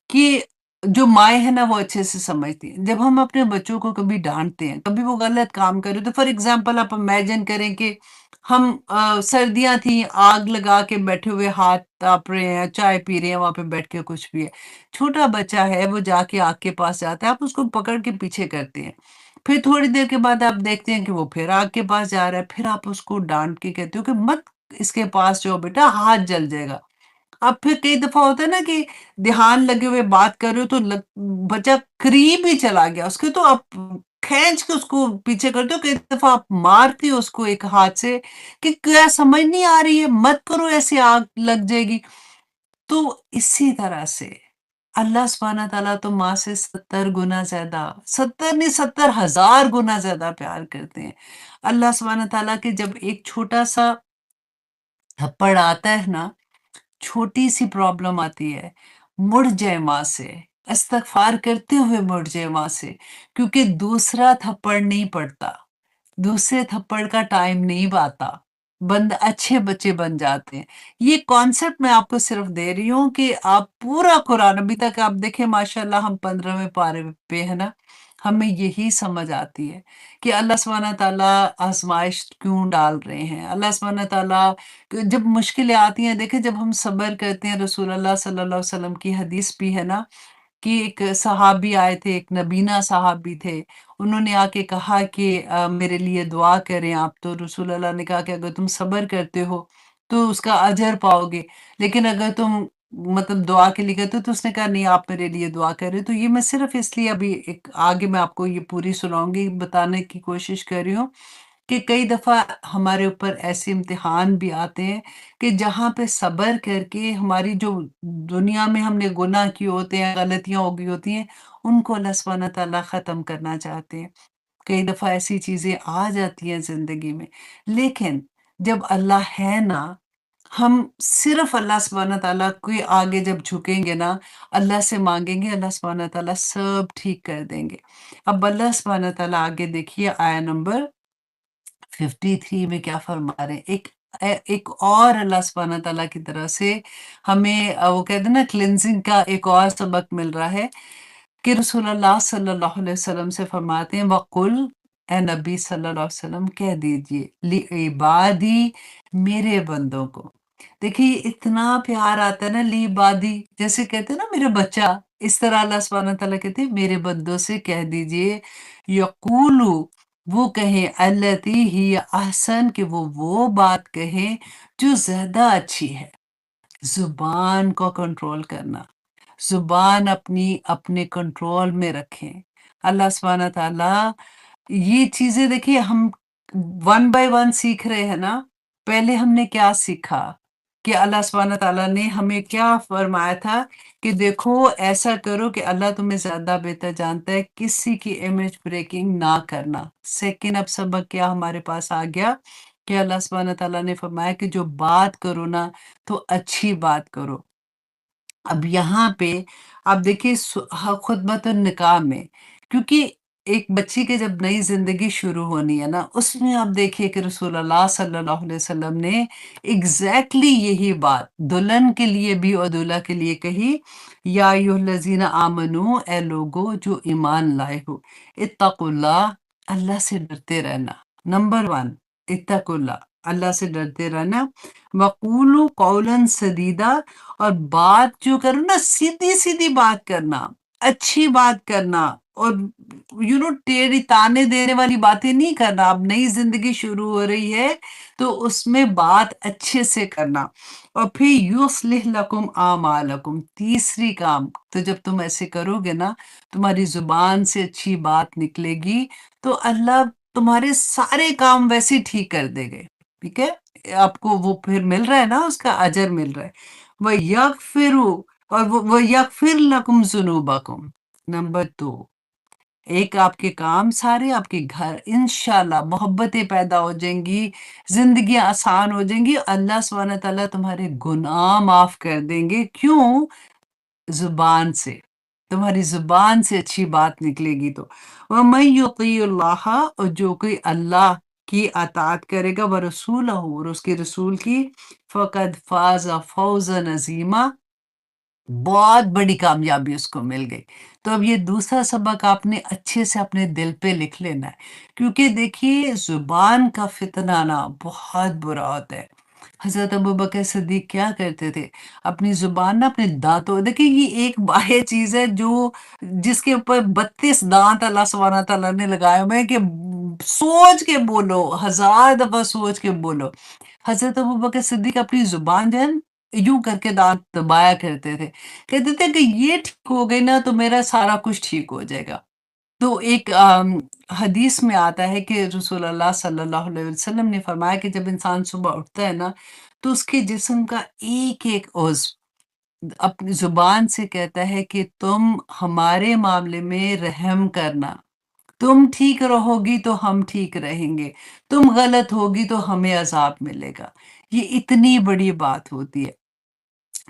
कि जो माएँ हैं ना वो अच्छे से समझती हैं। जब हम अपने बच्चों को कभी डाँटते हैं, कभी वो गलत काम करे तो फॉर एग्ज़ाम्पल आप इमेजिन करें कि हम सर्दियाँ थी, आग लगा के बैठे हुए हाथ ताप रहे हैं, चाय पी रहे हैं वहाँ पे बैठ के कुछ भी है। छोटा बच्चा है वो जाके आग के पास जाता है, आप उसको पकड़ के पीछे करते हैं। फिर थोड़ी देर के बाद आप देखते हैं कि वो फिर आग के पास जा रहा है, फिर आप उसको डाँट के कहते हो कि मत इसके पास जाओ बेटा, हाथ जल जाएगा। अब फिर कई दफ़ा होता है ना कि ध्यान लगे हुए बात कर रहे हो तो बच्चा करीब ही चला गया उसके तो आप खींच के उसको पीछे करते हो, कई दफ़ा आप मारते हो उसको एक हाथ से कि क्या समझ नहीं आ रही है, मत करो ऐसे आग लग जाएगी। तो इसी तरह से अल्लाह सुब्हानहू तआला तो माँ से 70 गुना ज़्यादा 70 नहीं 70,000 गुना ज़्यादा प्यार करते हैं। अल्लाह सुब्हानहू तआला के जब एक छोटा-सा थप्पड़ आता है ना, छोटी-सी प्रॉब्लम आती है, मुड़ जाए वहाँ से, इस्तिग़फ़ार करते हुए मुड़ जाए वहाँ से, क्योंकि दूसरा थप्पड़ नहीं पड़ता। दूसरे थप्पड़ का टाइम नहीं आता, अच्छे बच्चे बन जाते हैं। ये कॉन्सेप्ट मैं आपको सिर्फ़ दे रही हूँ कि आप पूरा कुरान अभी तक आप देखें माशाअल्लाह हम 15वें पारे पे हैं ना, हमें यही समझ आती है कि अल्लाह सुब्हानहू तआला आज़माइश क्यों डाल रहे हैं। अल्लाह सुब्हानहू तआला जब मुश्किलें आती हैं देखिए जब हम सब्र करते हैं रसूल अल्लाह सल्लल्लाहु अलैहि वसल्लम की हदीस भी है ना कि एक सहाबी आए थे, एक नबीना साहबी थे। उन्होंने आके कहा कि मेरे लिए दुआ करें आप, तो रसूल अल्लाह ने कहा कि अगर तुम सब्र करते हो, तो उसका अजर पाओगे। लेकिन अगर तुम मतलब दुआ के लिए कहते हो, तो उसने कहा नहीं आप मेरे लिए दुआ करें। तो ये मैं सिर्फ़ इसलिए अभी एक आगे मैं आपको ये पूरी सुनाऊँगी, बताने की कोशिश कर रही हूँ कि कई दफ़ा हमारे ऊपर ऐसे इम्तिहान भी आते हैं कि जहाँ पे सब्र करके हमारी जो दुनिया में हमने गुनाह किए होते हैं, गलतियाँ हो गई होती हैं, उनको अल्लाह सुब्हानहू तआला ख़त्म करना चाहते हैं। कई दफ़ा ऐसी चीज़ें आ जाती हैं ज़िंदगी में, लेकिन जब अल्लाह है ना, हम सिर्फ़ अल्लाह सुब्हानहू तआला के आगे जब झुकेंगे ना, अल्लाह से माँगेंगे, अल्लाह सुब्हानहू तआला सब ठीक कर देंगे। अब अल्लाह सुब्हानहू तआला आगे देखिए आया नंबर 53 में क्या फरमा रहे हैं। एक और अल्लाह सुब्हानहू तआला की तरफ से हमें वो कहते हैं ना क्लींजिंग का एक और सबक मिल रहा है कि रसूलुल्लाह सल्लल्लाहु अलैहि वसल्लम से फरमाते हैं वक़ुल ए नबी सल्लल्लाहु अलैहि वसल्लम कह दीजिए लिइबादी मेरे बंदों को। देखिए इतना प्यार आता है ना लिइबादी जैसे कहते हैं ना मेरा बच्चा, इस तरह अल्लाह सुब्हानहू तआला कहते हैं मेरे बंदों से कह दीजिए यक़ूलु वो कहें अल्लती ही अहसन कि वो बात कहें जो ज़्यादा अच्छी है। ज़ुबान को कंट्रोल करना, ज़ुबान अपनी अपने कंट्रोल में रखें। अल्लाह सुब्हानहू तआला ये चीज़ें देखिए हम वन बाय वन सीख रहे हैं ना। पहले हमने क्या सीखा कि अल्लाह सुब्हानहू तआला ने हमें क्या फरमाया था कि देखो ऐसा करो कि अल्लाह तुम्हें ज़्यादा बेहतर जानता है, किसी की इमेज ब्रेकिंग ना करना। सेकंड अब सबक क्या हमारे पास आ गया कि अल्लाह सुब्हानहू तआला ने फरमाया कि जो बात करो ना तो अच्छी बात करो। अब यहाँ पे आप देखिए खुतबतुन निकाह में क्योंकि एक बच्ची की जब नई ज़िंदगी शुरू होनी है ना, उसमें आप देखिए कि रसूलुल्लाह सल्लल्लाहु अलैहि वसल्लम ने एग्ज़ैक्टली यही बात दुल्हन के लिए भी और दूल्हा के लिए कही, या अय्युहल्लज़ीना आमनू ए लोगो जो ईमान लाए हो, इत्तकुल्लाह अल्लाह से डरते रहना। नंबर 1 इत्तकुल्लाह अल्लाह से डरते रहना, वक़ूलू कौलन सदीदा और बात जो करो ना सीधी-सीधी बात करना, अच्छी बात करना और टेढ़ी ताने देने वाली बातें नहीं करना। अब नई ज़िंदगी शुरू हो रही है, तो उसमें बात अच्छे से करना और फिर युस्लिह लकुम आमालकुम तीसरी काम, तो जब तुम ऐसे करोगे ना, तुम्हारी ज़ुबान से अच्छी बात निकलेगी, तो अल्लाह तुम्हारे सारे काम वैसे ही ठीक कर देंगे, ठीक है? आपको वो फिर मिल रहा है ना उसका अजर मिल रहा है। वयग़फ़िरु और वो वयग़फ़िर लकुम ज़ुनूबकुम। नंबर 2 एक आपके काम सारे आपके घर इंशाल्लाह मोहब्बतें पैदा हो जाएँगी, ज़िंदगियाँ आसान हो जाएँगी, अल्लाह सुब्हानहू तआला तुम्हारे गुनाह माफ़ कर देंगे। क्यों? ज़ुबान से। तुम्हारी ज़ुबान से अच्छी बात निकलेगी तो। वमन युतिउल्लाह और जो कोई अल्लाह की अताअत करेगा व रसूलहू और उसके रसूल की, फ़क़द फ़ाज़ फ़ौज़न अज़ीमा बहुत बड़ी कामयाबी उसको मिल गई। तो अब ये दूसरा सबक आपने अच्छे से अपने दिल पे लिख लेना है, क्योंकि देखिए ज़ुबान का फ़ितना ना बहुत बुरा होता है। हज़रत अबू बकर सिद्दीक़ क्या करते थे, अपनी ज़ुबान ना अपने दाँतों देखिए ये एक बाह्य चीज़ है जो जिसके ऊपर 32 दाँत अल्लाह सुब्हानहू तआला ने लगाए हुए हैं कि सोच के बोलो, हज़ार दफ़ा सोच के बोलो। हज़रत अबू बकर सिद्दीक़ अपनी ज़ुबान जो है ना, यूँ करके दाँत दबाया करते थे। कहते थे कि ये ठीक हो गई ना तो मेरा सारा कुछ ठीक हो जाएगा। तो एक हदीस में आता है कि रसूलुल्लाह सल्लल्लाहु अलैहि वसल्लम ने फरमाया कि जब इंसान सुबह उठता है ना, तो उसके जिस्म का एक-एक उज़्व अपनी ज़ुबान से कहता है कि तुम हमारे मामले में रहम करना। तुम ठीक रहोगी तो हम ठीक रहेंगे, तुम गलत होगी तो हमें अज़ाब मिलेगा। ये इतनी बड़ी बात होती है।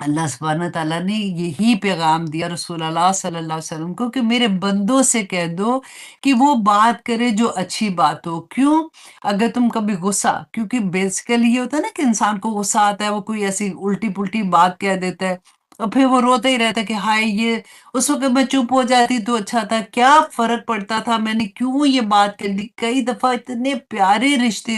अल्लाह सुब्हानहू तआला ने यही पैगाम दिया रसूलुल्लाह सल्लल्लाहु अलैहि वसल्लम को कि मेरे बंदों से कह दो कि वो बात करे जो अच्छी बात हो। क्यों? अगर तुम कभी गुस्सा क्योंकि बेसिकली ये होता है ना कि इंसान को गुस्सा आता है, वो कोई ऐसी उल्टी-पुल्टी बात कह देता है और फिर वो रोता ही रहता है कि हाय ये उस वक़्त मैं चुप हो जाती तो अच्छा था, क्या फ़र्क पड़ता था, मैंने क्यों ये बात कर दी? कई दफ़ा इतने प्यारे रिश्ते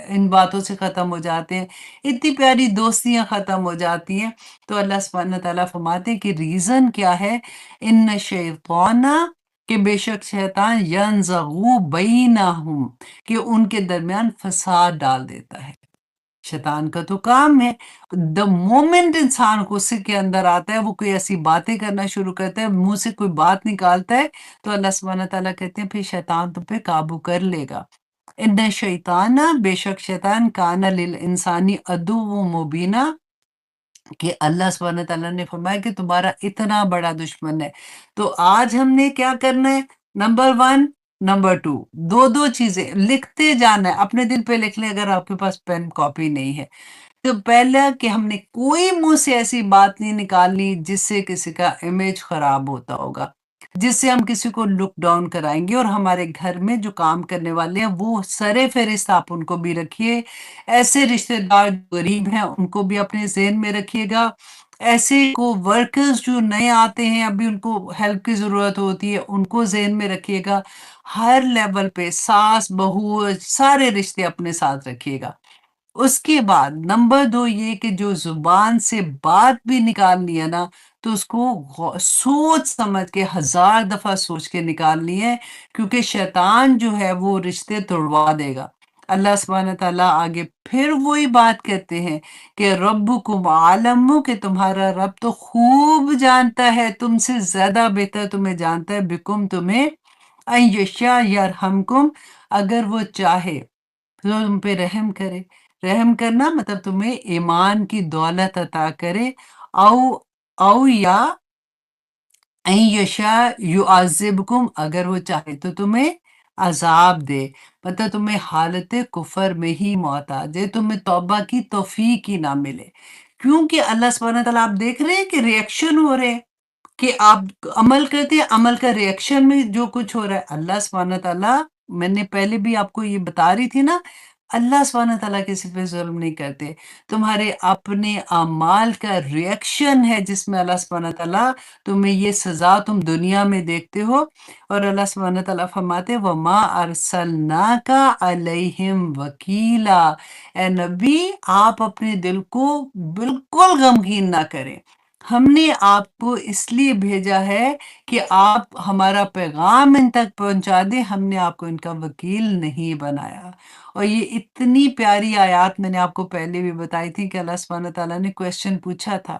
इन बातों से ख़त्म हो जाते हैं, इतनी प्यारी दोस्तियाँ ख़त्म हो जाती हैं। तो अल्लाह सुब्हानहू तआला फरमाते हैं कि रीज़न क्या है? इन्न शैताना कि बेशक शैतान यंज़गु बैनहुम कि उनके दरमियान फ़साद डाल देता है। शैतान का तो काम है, द मोमेंट इंसान गुस्से के अंदर आता है, वो कोई ऐसी बातें करना शुरू करता है, मुँह से कोई बात निकालता है, तो अल्लाह सुब्हानहू तआला कहते हैं फिर शैतान तुम पे काबू कर लेगा। इन्न शैताना बेशक शैतान काना लिल इंसानी अदुव्वुम मुबीना कि अल्लाह सुब्हानहू तआला ने फरमाया कि तुम्हारा इतना बड़ा दुश्मन है। तो आज हमने क्या करना है? नंबर 1 नंबर 2 2-2 चीज़ें लिखते जाना है। अपने दिल पे लिख लें अगर आपके पास पेन कॉपी नहीं है। तो पहला कि हमने कोई मुँह से ऐसी बात नहीं निकालनी जिससे किसी का इमेज खराब होता होगा, जिससे हम किसी को लुक डाउन कराएँगे और हमारे घर में जो काम करने वाले हैं वो सर-ए-फ़हरिस्त आप उनको भी रखिए। ऐसे रिश्तेदार जो गरीब हैं उनको भी अपने ज़हन में रखिएगा। ऐसे को-वर्कर्स जो नए आते हैं अभी उनको हेल्प की ज़रूरत होती है उनको ज़हन में रखिएगा। हर लेवल पे सास-बहू सारे रिश्ते अपने साथ रखिएगा। उसके बाद नंबर 2 ये कि जो ज़ुबान से बात भी निकालनी है ना, تو उसको सोच समझ के 1000 दफ़ा सोच के निकालनी है, क्योंकि शैतान जो है वो रिश्ते तोड़वा देगा। अल्लाह सुब्हानहू तआला आगे फिर वही बात कहते हैं कि रब्बुकुम आलमु, कि तुम्हारा रब तो खूब जानता है, तुमसे ज़्यादा बेहतर तुम्हें जानता है, बिकुम तुम्हें, अन यशा यरहमकुम, अगर वो चाहे तो तुम पे रहम करे। रहम करना मतलब तुम्हें ईमान की दौलत अता करे, औ या अन यशा युअज़्ज़िबकुम, अगर वो चाहे तो तुम्हें अज़ाब दे, मतलब तुम्हें हालत कुफ़र में ही मौत आ जाए, तुम्हें तौबा की तौफ़ीक ही ना मिले। क्योंकि अल्लाह सुब्हानहू तआला, आप देख रहे हैं कि रिएक्शन हो रहे हैं, कि आप अमल करते हैं, अमल का रिएक्शन में जो कुछ हो रहा है, अल्लाह सुब्हानहू तआला, मैंने पहले भी आपको ये बता रही थी ना, अल्लाह सुब्हानहू तआला किसी पे ज़ुल्म नहीं करते। तुम्हारे अपने अमाल का रिएक्शन है जिसमें अल्लाह सुब्हानहू तआला तुम्हें ये सज़ा तुम दुनिया में देखते हो। और अल्लाह सुब्हानहू तआला फरमाते हैं, वमा अरसलनाका अलैहिम वकीला, ए नबी आप अपने दिल को बिल्कुल गमगीन ना करें। हमने आपको इसलिए भेजा है कि आप हमारा पैगाम इन तक पहुंचा दें, हमने आपको इनका वकील नहीं बनाया। और ये इतनी प्यारी आयत मैंने आपको पहले भी बताई थी कि अल्लाह सुब्हानहू तआला ने क्वेश्चन पूछा था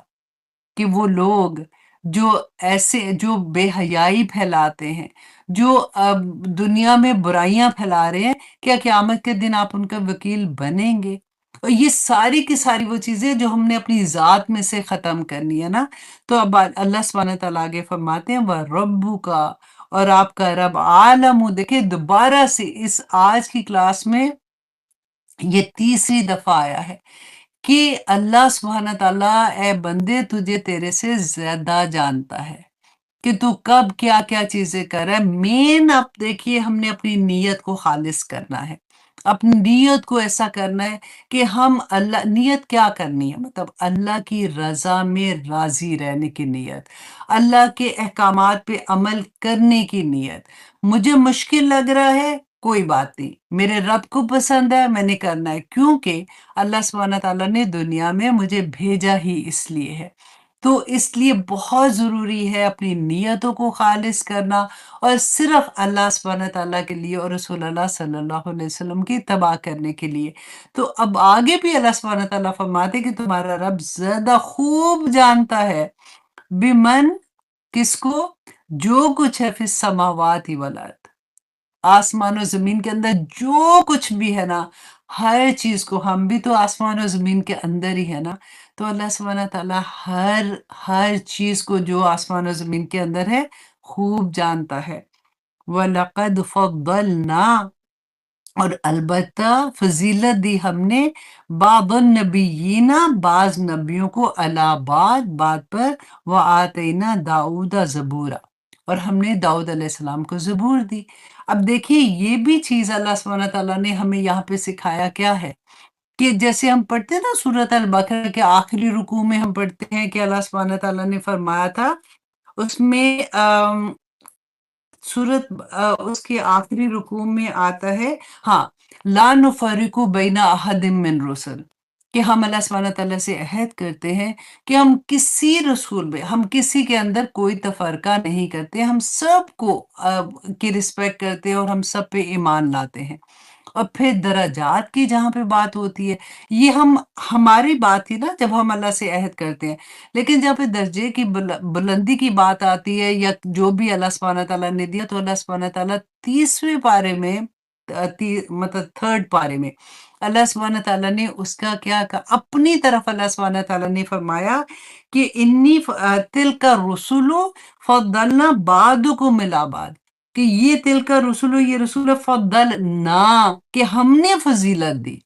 कि वो लोग जो ऐसे जो बेहयाई फैलाते हैं, जो दुनिया में बुराइयां फैला रहे हैं, क्या क़यामत के दिन आप उनका वकील बनेंगे? और ये सारी की सारी वो चीज़ें जो हमने अपनी ज़ात में से ख़त्म करनी है ना, तो अब अल्लाह सुब्हानहू तआला आगे फरमाते हैं, व रब्बुका, और आपका रब आलमु। देखिए दोबारा से इस आज की क्लास में ये तीसरी दफ़ा आया है कि अल्लाह सुब्हानहू तआला, ए बंदे तुझे तेरे से ज़्यादा जानता है कि तू कब क्या-क्या चीज़ें कर रहा है। मेन अब देखिए हमने अपनी नीयत को खालिस करना है। अपनी नीयत को ऐसा करना है कि हम अल्लाह, नीयत क्या करनी है, मतलब अल्लाह की रज़ा में राज़ी रहने की नीयत, अल्लाह के अहकामात पे अमल करने की नीयत। मुझे मुश्किल लग रहा है, कोई बात नहीं, मेरे रब को पसंद है, मैंने करना है, क्योंकि अल्लाह सुब्हानहू तआला ने दुनिया में मुझे भेजा ही इसलिए है। तो इसलिए बहुत ज़रूरी है अपनी नीयतों को खालिस करना और सिर्फ़ अल्लाह सुब्हानहू तआला के लिए और रसूल अल्लाह सल्लल्लाहु अलैहि वसल्लम की इत्तिबा करने के लिए। तो अब आगे भी अल्लाह सुब्हानहू तआला फरमाते हैं कि तुम्हारा रब ज़्यादा खूब जानता है, बिमन, किसको, जो कुछ है फिस समावाति वल अर्द, आसमान और ज़मीन के अंदर जो कुछ भी है ना, हर चीज़ को, हम भी तो आसमान और ज़मीन के अंदर ही है ना, तो अल्लाह सुब्हानहू तआला हर चीज़ को जो आसमान और ज़मीन के अंदर है, खूब जानता है। वलक़द फ़द्दलना, और अलबत्ता फ़ज़ीलत दी हमने, बादुन नबिय्यीना, बाज़ नबियों को, अला बाद, बात पर, व आतैना दाऊदा ज़बूरा, और हमने दाऊद अलैहिस्सलाम को ज़बूर दी। अब देखिए ये भी चीज़ अल्लाह सुब्हानहू तआला ने हमें यहाँ पे सिखाया क्या है, कि जैसे हम पढ़ते हैं ना सूरत अल-बक़रा के आखिरी रुकू में हम पढ़ते हैं कि अल्लाह सुब्हानहू तआला ने फरमाया था, उसमें उसके आखिरी रुकू में आता है, हाँ, ला नुफ़र्रिक़ु बैना अहदिम मिन रुसल, कि हम अल्लाह सुब्हानहू तआला से अहद करते हैं कि हम किसी रसूल में, हम किसी के अंदर कोई तफ़रक़ा नहीं करते, हम सबको की रिस्पेक्ट करते हैं और हम सब पे ईमान लाते हैं। और फिर दराजात की जहाँ पे बात होती है, ये हम हमारी बात थी ना जब हम अल्लाह से अहद करते हैं। लेकिन जहाँ पे दर्जे की बुलंदी की बात आती है, या जो भी अल्लाह सुब्हानहू तआला ने दिया, तो अल्लाह सुब्हानहू तआला 30वें पारे में, मतलब 3rd पारे में, अल्लाह सुब्हानहू तआला ने उसका क्या कहा, अपनी तरफ अल्लाह सुब्हानहू तआला ने फरमाया कि तिलका रुसुलु फ़द्दलना बादुकुम इला बाद, कि ये तिलका रसूल, ये रसूल फ़द्दल ना, कि हमने फजीलत दी।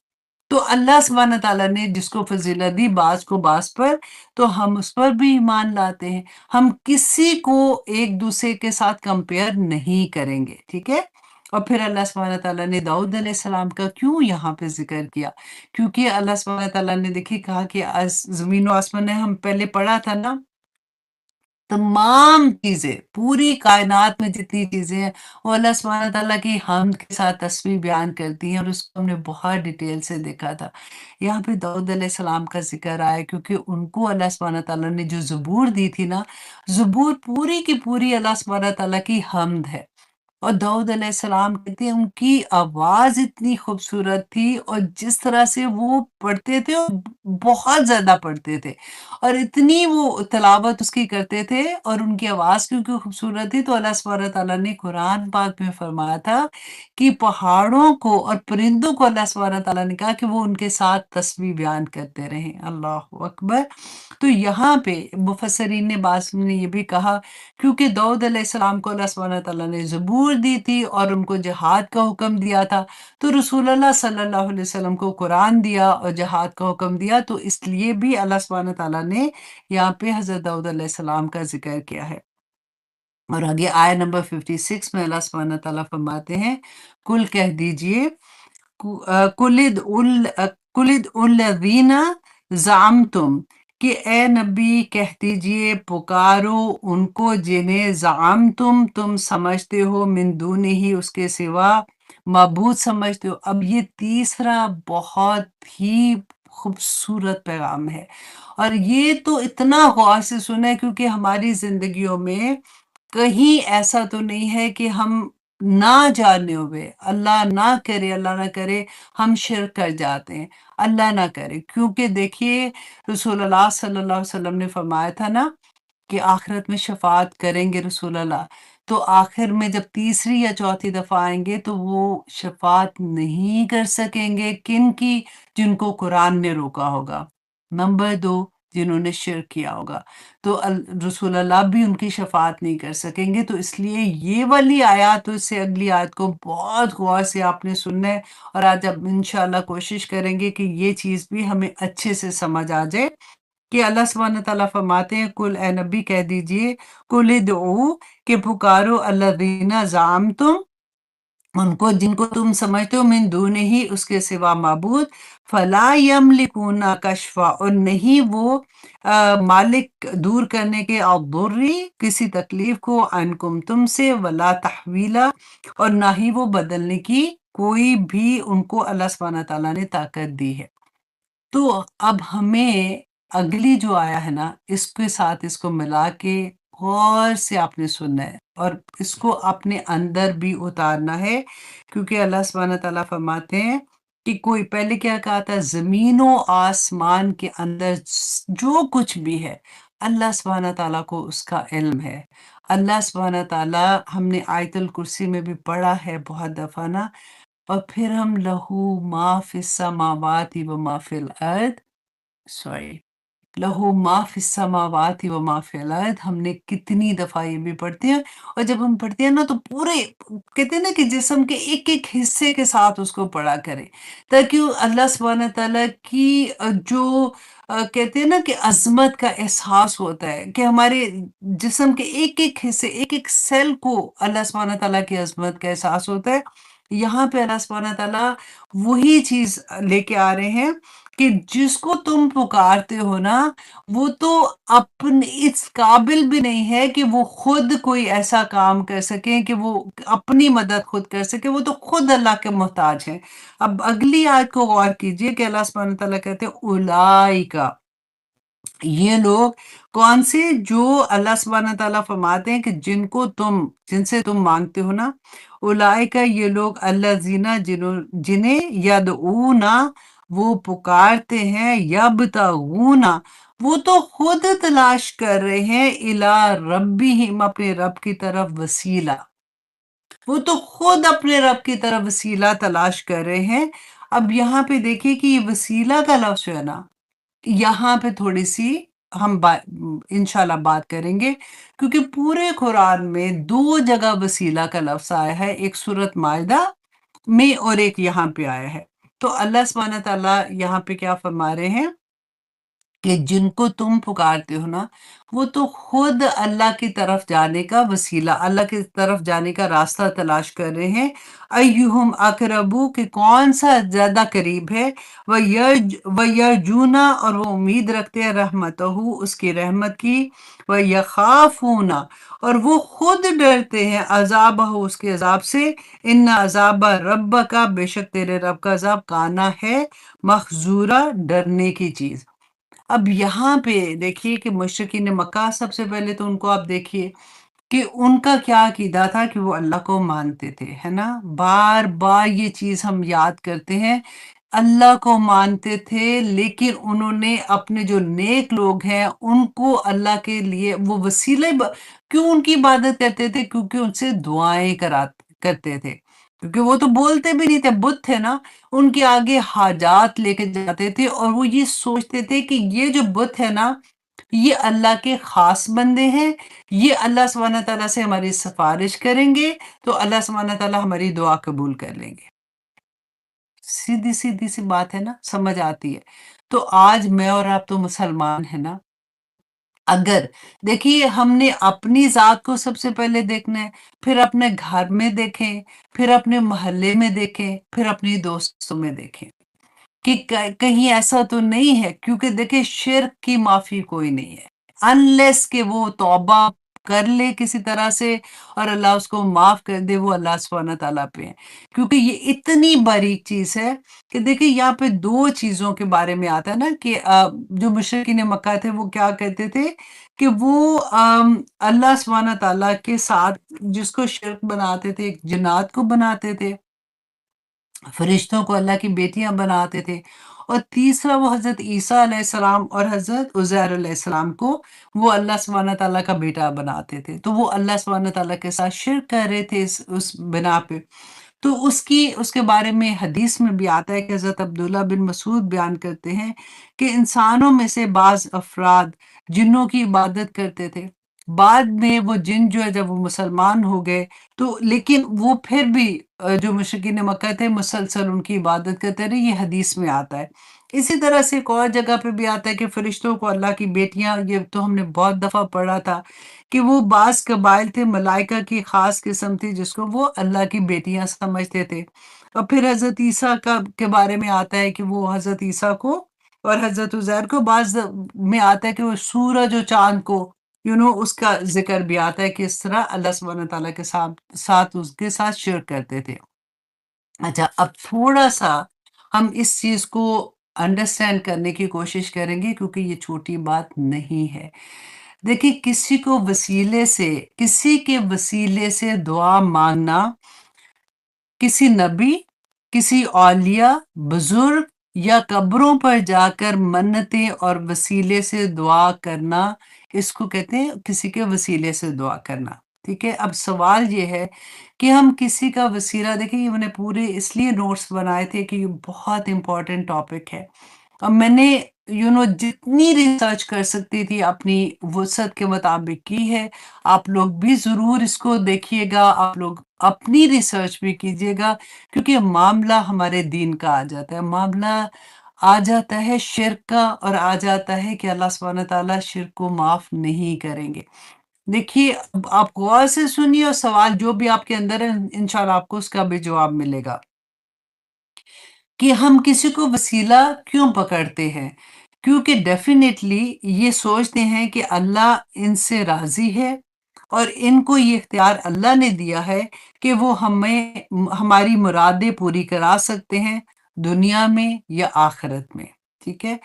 तो अल्लाह सुब्हानहू तआला ने जिसको फजीलत दी, बाज़ को बाज़ पर, तो हम उस पर भी ईमान लाते हैं। हम किसी को एक दूसरे के साथ कंपेयर नहीं करेंगे, ठीक है। और फिर अल्लाह सुब्हानहू तआला ने दाऊद अलैहिस्सलाम का क्यों यहाँ पे जिक्र किया, क्योंकि अल्लाह सुब्हानहू तआला ने देखिए कहा कि ज़मीन और आसमान ने, हम पहले पढ़ा था ना तमाम चीज़ें, पूरी कायनात में जितनी चीज़ें हैं, वो अल्लाह सुब्हानहू व तआला की हम्द के साथ तस्बीह बयान करती हैं और उसको हमने बहुत डिटेल से देखा था। यहाँ पे दाऊद अलैहिस्सलाम का ज़िक्र आया क्योंकि उनको अल्लाह सुब्हानहू व तआला ने जो ज़बूर दी थी ना, ज़बूर पूरी की पूरी अल्लाह सुब्हानहू व तआला की हम्द है। और दाऊद अलैहिस्सलाम कहते हैं उनकी आवाज़ इतनी खूबसूरत थी और जिस तरह से वो पढ़ते थे और बहुत ज़्यादा पढ़ते थे और इतनी वो तिलावत उसकी करते थे और उनकी आवाज़ क्योंकि खूबसूरत थी तो अल्लाह सुब्हानहू व तआला ने कुरान पाक में फरमाया था कि पहाड़ों को और परिंदों को अल्लाह सुब्हानहू व तआला ने कहा कि वो उनके साथ तस्बीह बयान करते रहें। अल्लाहू अकबर! तो यहाँ पे मुफस्सिरीन ने बाज़ ने ये भी कहा क्योंकि दाऊद अलैहिस्सलाम को अल्लाह सुब्हानहू व तआला ने ज़बूर दी थी और उनको जिहाद का हुक्म दिया था, तो रसूलुल्लाह सल्लल्लाहु अलैहि वसल्लम को कुरान दिया और जिहाद का हुक्म दिया, तो इसलिए भी अल्लाह सुब्हानहू व तआला ने यहाँ पे हज़रत दाऊद अलैहिस्सलाम का ज़िक्र किया है। और आगे आयत नंबर 56 में अल्लाह सुब्हानहू व तआला फरमाते हैं, कुल कह दीजिए कुलिद उल्लज़ीना ज़अमतुम कि ए नबी कह दीजिए पुकारो उनको जिन्हें ज़अमतुम तुम समझते हो मिन दूनिही उसके सिवा माबूद समझते हो। अब ये तीसरा बहुत ही खूबसूरत पैगाम है और ये तो इतना गौर से सुने क्योंकि हमारी ज़िंदगियों में कहीं ऐसा तो नहीं है कि हम ना जाने हुए, अल्लाह ना करे हम शिर्क कर जाते हैं, अल्लाह ना करे। क्योंकि देखिए रसूलुल्लाह सल्लल्लाहु अलैहि वसल्लम ने फरमाया था ना कि आखिरत में शफ़ाअत करेंगे रसूलुल्लाह, तो आखिर में जब तीसरी या चौथी दफ़ा आएँगे तो वो शफ़ाअत नहीं कर सकेंगे किनकी? जिनको कुरान ने रोका होगा। नंबर 2 जिन्होंने शिर्क किया होगा। तो रसूल अल्लाह भी उनकी शफ़ाअत नहीं कर सकेंगे, तो इसलिए ये वाली आयत और इससे अगली आयत को बहुत गौर से आपने सुनना है और आज अब इंशाअल्लाह कोशिश करेंगे कि ये चीज़ भी हमें अच्छे से समझ आ जाए कि अल्लाह सुब्हानहू व तआला फरमाते हैं, कुल ए नबी कह दीजिए, कुल इदऊ कि पुकारो अल्लज़ीना ज़अमतुम उनको जिनको तुम समझते हो मिन दूनिही उसके सिवा माबूद फला यमलिकूना कशफ़ा और नहीं वो मालिक दूर करने के अद-दुर्री किसी तकलीफ को अन्कुम तुमसे वला तहवीला और ना ही वो बदलने की कोई भी उनको अल्लाह सुब्हानहू व तआला ने ताकत दी है। तो अब हमें अगली जो आया है ना, इसके साथ इसको मिला के गौर से आपने सुनना है और इसको अपने अंदर भी उतारना है क्योंकि अल्लाह सुब्हानहू व तआला फरमाते हैं कि कोई पहले क्या कहा था ज़मीनों आसमान के अंदर जो कुछ भी है, अल्लाह सुब्हानहू व तआला को उसका इल्म है। अल्लाह सुब्हानहू व तआला हमने आयतुल कुर्सी में भी पढ़ा है बहुत दफ़ा ना और फिर हम लहू मा फिस समावाति व मा फिल अर्द सॉरी लहू मा फिस समावाति व मा फिल अर्द हमने कितनी दफ़ा ये भी पढ़ते हैं और जब हम पढ़ते हैं ना तो पूरे कहते हैं ना कि जिस्म के एक-एक हिस्से के साथ उसको पढ़ा करें ताकि वो अल्लाह सुब्हानहू व तआला की जो कहते हैं ना कि अज़मत का एहसास होता है कि हमारे जिस्म के एक-एक हिस्से, एक-एक सेल को अल्लाह सुब्हानहू व तआला की अज़मत का एहसास होता है। यहाँ पे अल्लाह सुब्हानहू व तआला वही चीज़ लेके आ रहे हैं कि जिसको तुम पुकारते हो ना, वो तो अपने इस काबिल भी नहीं है कि वो खुद कोई ऐसा काम कर सकें कि वो अपनी मदद खुद कर सकें, वो तो खुद अल्लाह के मोहताज हैं। अब अगली आयत को गौर कीजिए कि अल्लाह सुब्हानहू व तआला कहते हैं उलाइका ये लोग कौन से जो अल्लाह सुब्हानहू व तआला फरमाते हैं कि जिनसे तुम मांगते हो ना उलाइका ये लोग अल्लज़ीना जिन्हें यदऊना वो पुकारते हैं यबतगूना वो तो खुद तलाश कर रहे हैं इला रब्बिहिम अपने रब की तरफ वसीला वो तो खुद अपने रब की तरफ वसीला तलाश कर रहे हैं। अब यहाँ पे देखिए कि ये वसीला का लफ्ज़ जो है ना यहाँ पे थोड़ी-सी हम इंशाल्लाह बात करेंगे क्योंकि पूरे कुरान में 2 जगह वसीला का लफ्ज़ आया है, एक सूरत माइदा में और एक यहाँ पे आया है। तो अल्लाह सुब्हानहू व तआला यहाँ पे क्या फरमा रहे हैं کہ جن کو تم پکارتے ہو نا، وہ تو خود اللہ کی طرف جانے کا وسیلہ، اللہ کی طرف جانے کا راستہ تلاش کر رہے ہیں۔ ایہم اقربو، کہ کون سا زیادہ قریب ہے، وَيَرْجُونَ، اور وہ امید رکھتے ہیں رحمتہ، اس کی رحمت کی، وَيَخَافُونَ، اور وہ خود ڈرتے ہیں عذابہ، اس کے عذاب سے، ان عذاب ربک، بے شک تیرے رب کا عذاب کانا ہے محذورا، ڈرنے کی چیز۔ اب یہاں پہ دیکھیے کہ مشرکین مکہ، سب سے پہلے تو ان کو آپ دیکھیے کہ ان کا کیا عقیدہ تھا کہ وہ اللہ کو مانتے تھے، ہے نا؟ بار بار یہ چیز ہم یاد کرتے ہیں، اللہ کو مانتے تھے، لیکن انہوں نے اپنے جو نیک لوگ ہیں ان کو اللہ کے لیے وہ وسیلے کیوں ان کی عبادت کرتے تھے؟ کیونکہ ان سے دعائیں کرتے تھے، کیونکہ وہ تو بولتے بھی نہیں تھے، بت تھے نا، ان کے آگے حاجات لے کے جاتے تھے، اور وہ یہ سوچتے تھے کہ یہ جو بت ہے نا، یہ اللہ کے خاص بندے ہیں، یہ اللہ سبحانہ تعالیٰ سے ہماری سفارش کریں گے تو اللہ سبحانہ تعالیٰ ہماری دعا قبول کر لیں گے۔ سیدھی سیدھی سی بات ہے نا، سمجھ آتی ہے؟ تو آج میں اور آپ تو مسلمان ہیں نا، اگر دیکھیے ہم نے اپنی ذات کو سب سے پہلے دیکھنا ہے، پھر اپنے گھر میں دیکھیں، پھر اپنے محلے میں دیکھیں، پھر اپنی دوستوں میں دیکھیں کہ کہیں ایسا تو نہیں ہے، کیونکہ دیکھیں شرک کی معافی کوئی نہیں ہے، انلیس کہ وہ توبہ کر لے کسی طرح سے اور اللہ اس کو معاف کر دے، وہ اللہ سبحانہ تعالیٰ پہ ہے، کیونکہ یہ اتنی باریک چیز ہے کہ دیکھیں یہاں پہ دو چیزوں کے بارے میں آتا ہے نا کہ جو مشرکین مکہ تھے وہ کیا کہتے تھے کہ وہ اللہ سبحانہ تعالیٰ کے ساتھ جس کو شرک بناتے تھے، جنات کو بناتے تھے، فرشتوں کو اللہ کی بیٹیاں بناتے تھے، اور تیسرا وہ حضرت عیسیٰ علیہ السلام اور حضرت عزیر علیہ السلام کو وہ اللہ سبحانہ تعالیٰ کا بیٹا بناتے تھے، تو وہ اللہ سبحانہ تعالیٰ کے ساتھ شرک کر رہے تھے اس بنا پہ۔ تو اس کے بارے میں حدیث میں بھی آتا ہے کہ حضرت عبداللہ بن مسعود بیان کرتے ہیں کہ انسانوں میں سے بعض افراد جنوں کی عبادت کرتے تھے، بعد میں وہ جن جو ہے جب وہ مسلمان ہو گئے تو لیکن وہ پھر بھی جو مشرکین مکہ تھے مسلسل ان کی عبادت کرتے رہے، یہ حدیث میں آتا ہے۔ اسی طرح سے ایک اور جگہ پہ بھی آتا ہے کہ فرشتوں کو اللہ کی بیٹیاں، یہ تو ہم نے بہت دفعہ پڑھا تھا کہ وہ بعض قبائل تھے، ملائکہ کی خاص قسم تھی جس کو وہ اللہ کی بیٹیاں سمجھتے تھے، اور پھر حضرت عیسیٰ کے بارے میں آتا ہے کہ وہ حضرت عیسیٰ کو اور حضرت عزیر کو، بعض میں آتا ہے کہ وہ سورج و چاند کو اس کا ذکر بھی آتا ہے کہ اس طرح اللہ سبحانہ تعالیٰ کے ساتھ اس کے ساتھ شرک کرتے تھے۔ اچھا، اب تھوڑا سا ہم اس چیز کو انڈرسٹینڈ کرنے کی کوشش کریں گے کیونکہ یہ چھوٹی بات نہیں ہے۔ دیکھیں کسی کے وسیلے سے دعا مانگنا، کسی نبی، کسی اولیاء، بزرگ یا قبروں پر جا کر منتیں اور وسیلے سے دعا کرنا، اس کو کہتے ہیں کسی کے وسیلے سے دعا کرنا، ٹھیک ہے؟ اب سوال یہ ہے کہ ہم کسی کا وسیلہ، دیکھیں یہ میں نے پورے اس لیے نوٹس بنائے تھے کہ یہ بہت امپورٹنٹ ٹاپک ہے، اور میں نے جتنی ریسرچ کر سکتی تھی اپنی وسعت کے مطابق کی ہے۔ آپ لوگ بھی ضرور اس کو دیکھیے گا، آپ لوگ اپنی ریسرچ بھی کیجیے گا، کیونکہ معاملہ ہمارے دین کا آ جاتا ہے، معاملہ آ جاتا ہے شرک کا، اور آ جاتا ہے کہ اللہ سبحانہ تعالیٰ شرک کو معاف نہیں کریں گے۔ دیکھیے اب آپ غور سے سنیے، اور سوال جو بھی آپ کے اندر ہے انشاءاللہ آپ کو اس کا بھی جواب ملے گا کہ ہم کسی کو وسیلہ کیوں پکڑتے ہیں؟ کیونکہ ڈیفینیٹلی یہ سوچتے ہیں کہ اللہ ان سے راضی ہے، اور ان کو یہ اختیار اللہ نے دیا ہے کہ وہ ہماری مرادیں پوری کرا سکتے ہیں، دنیا میں یا آخرت میں، ٹھیک ہے؟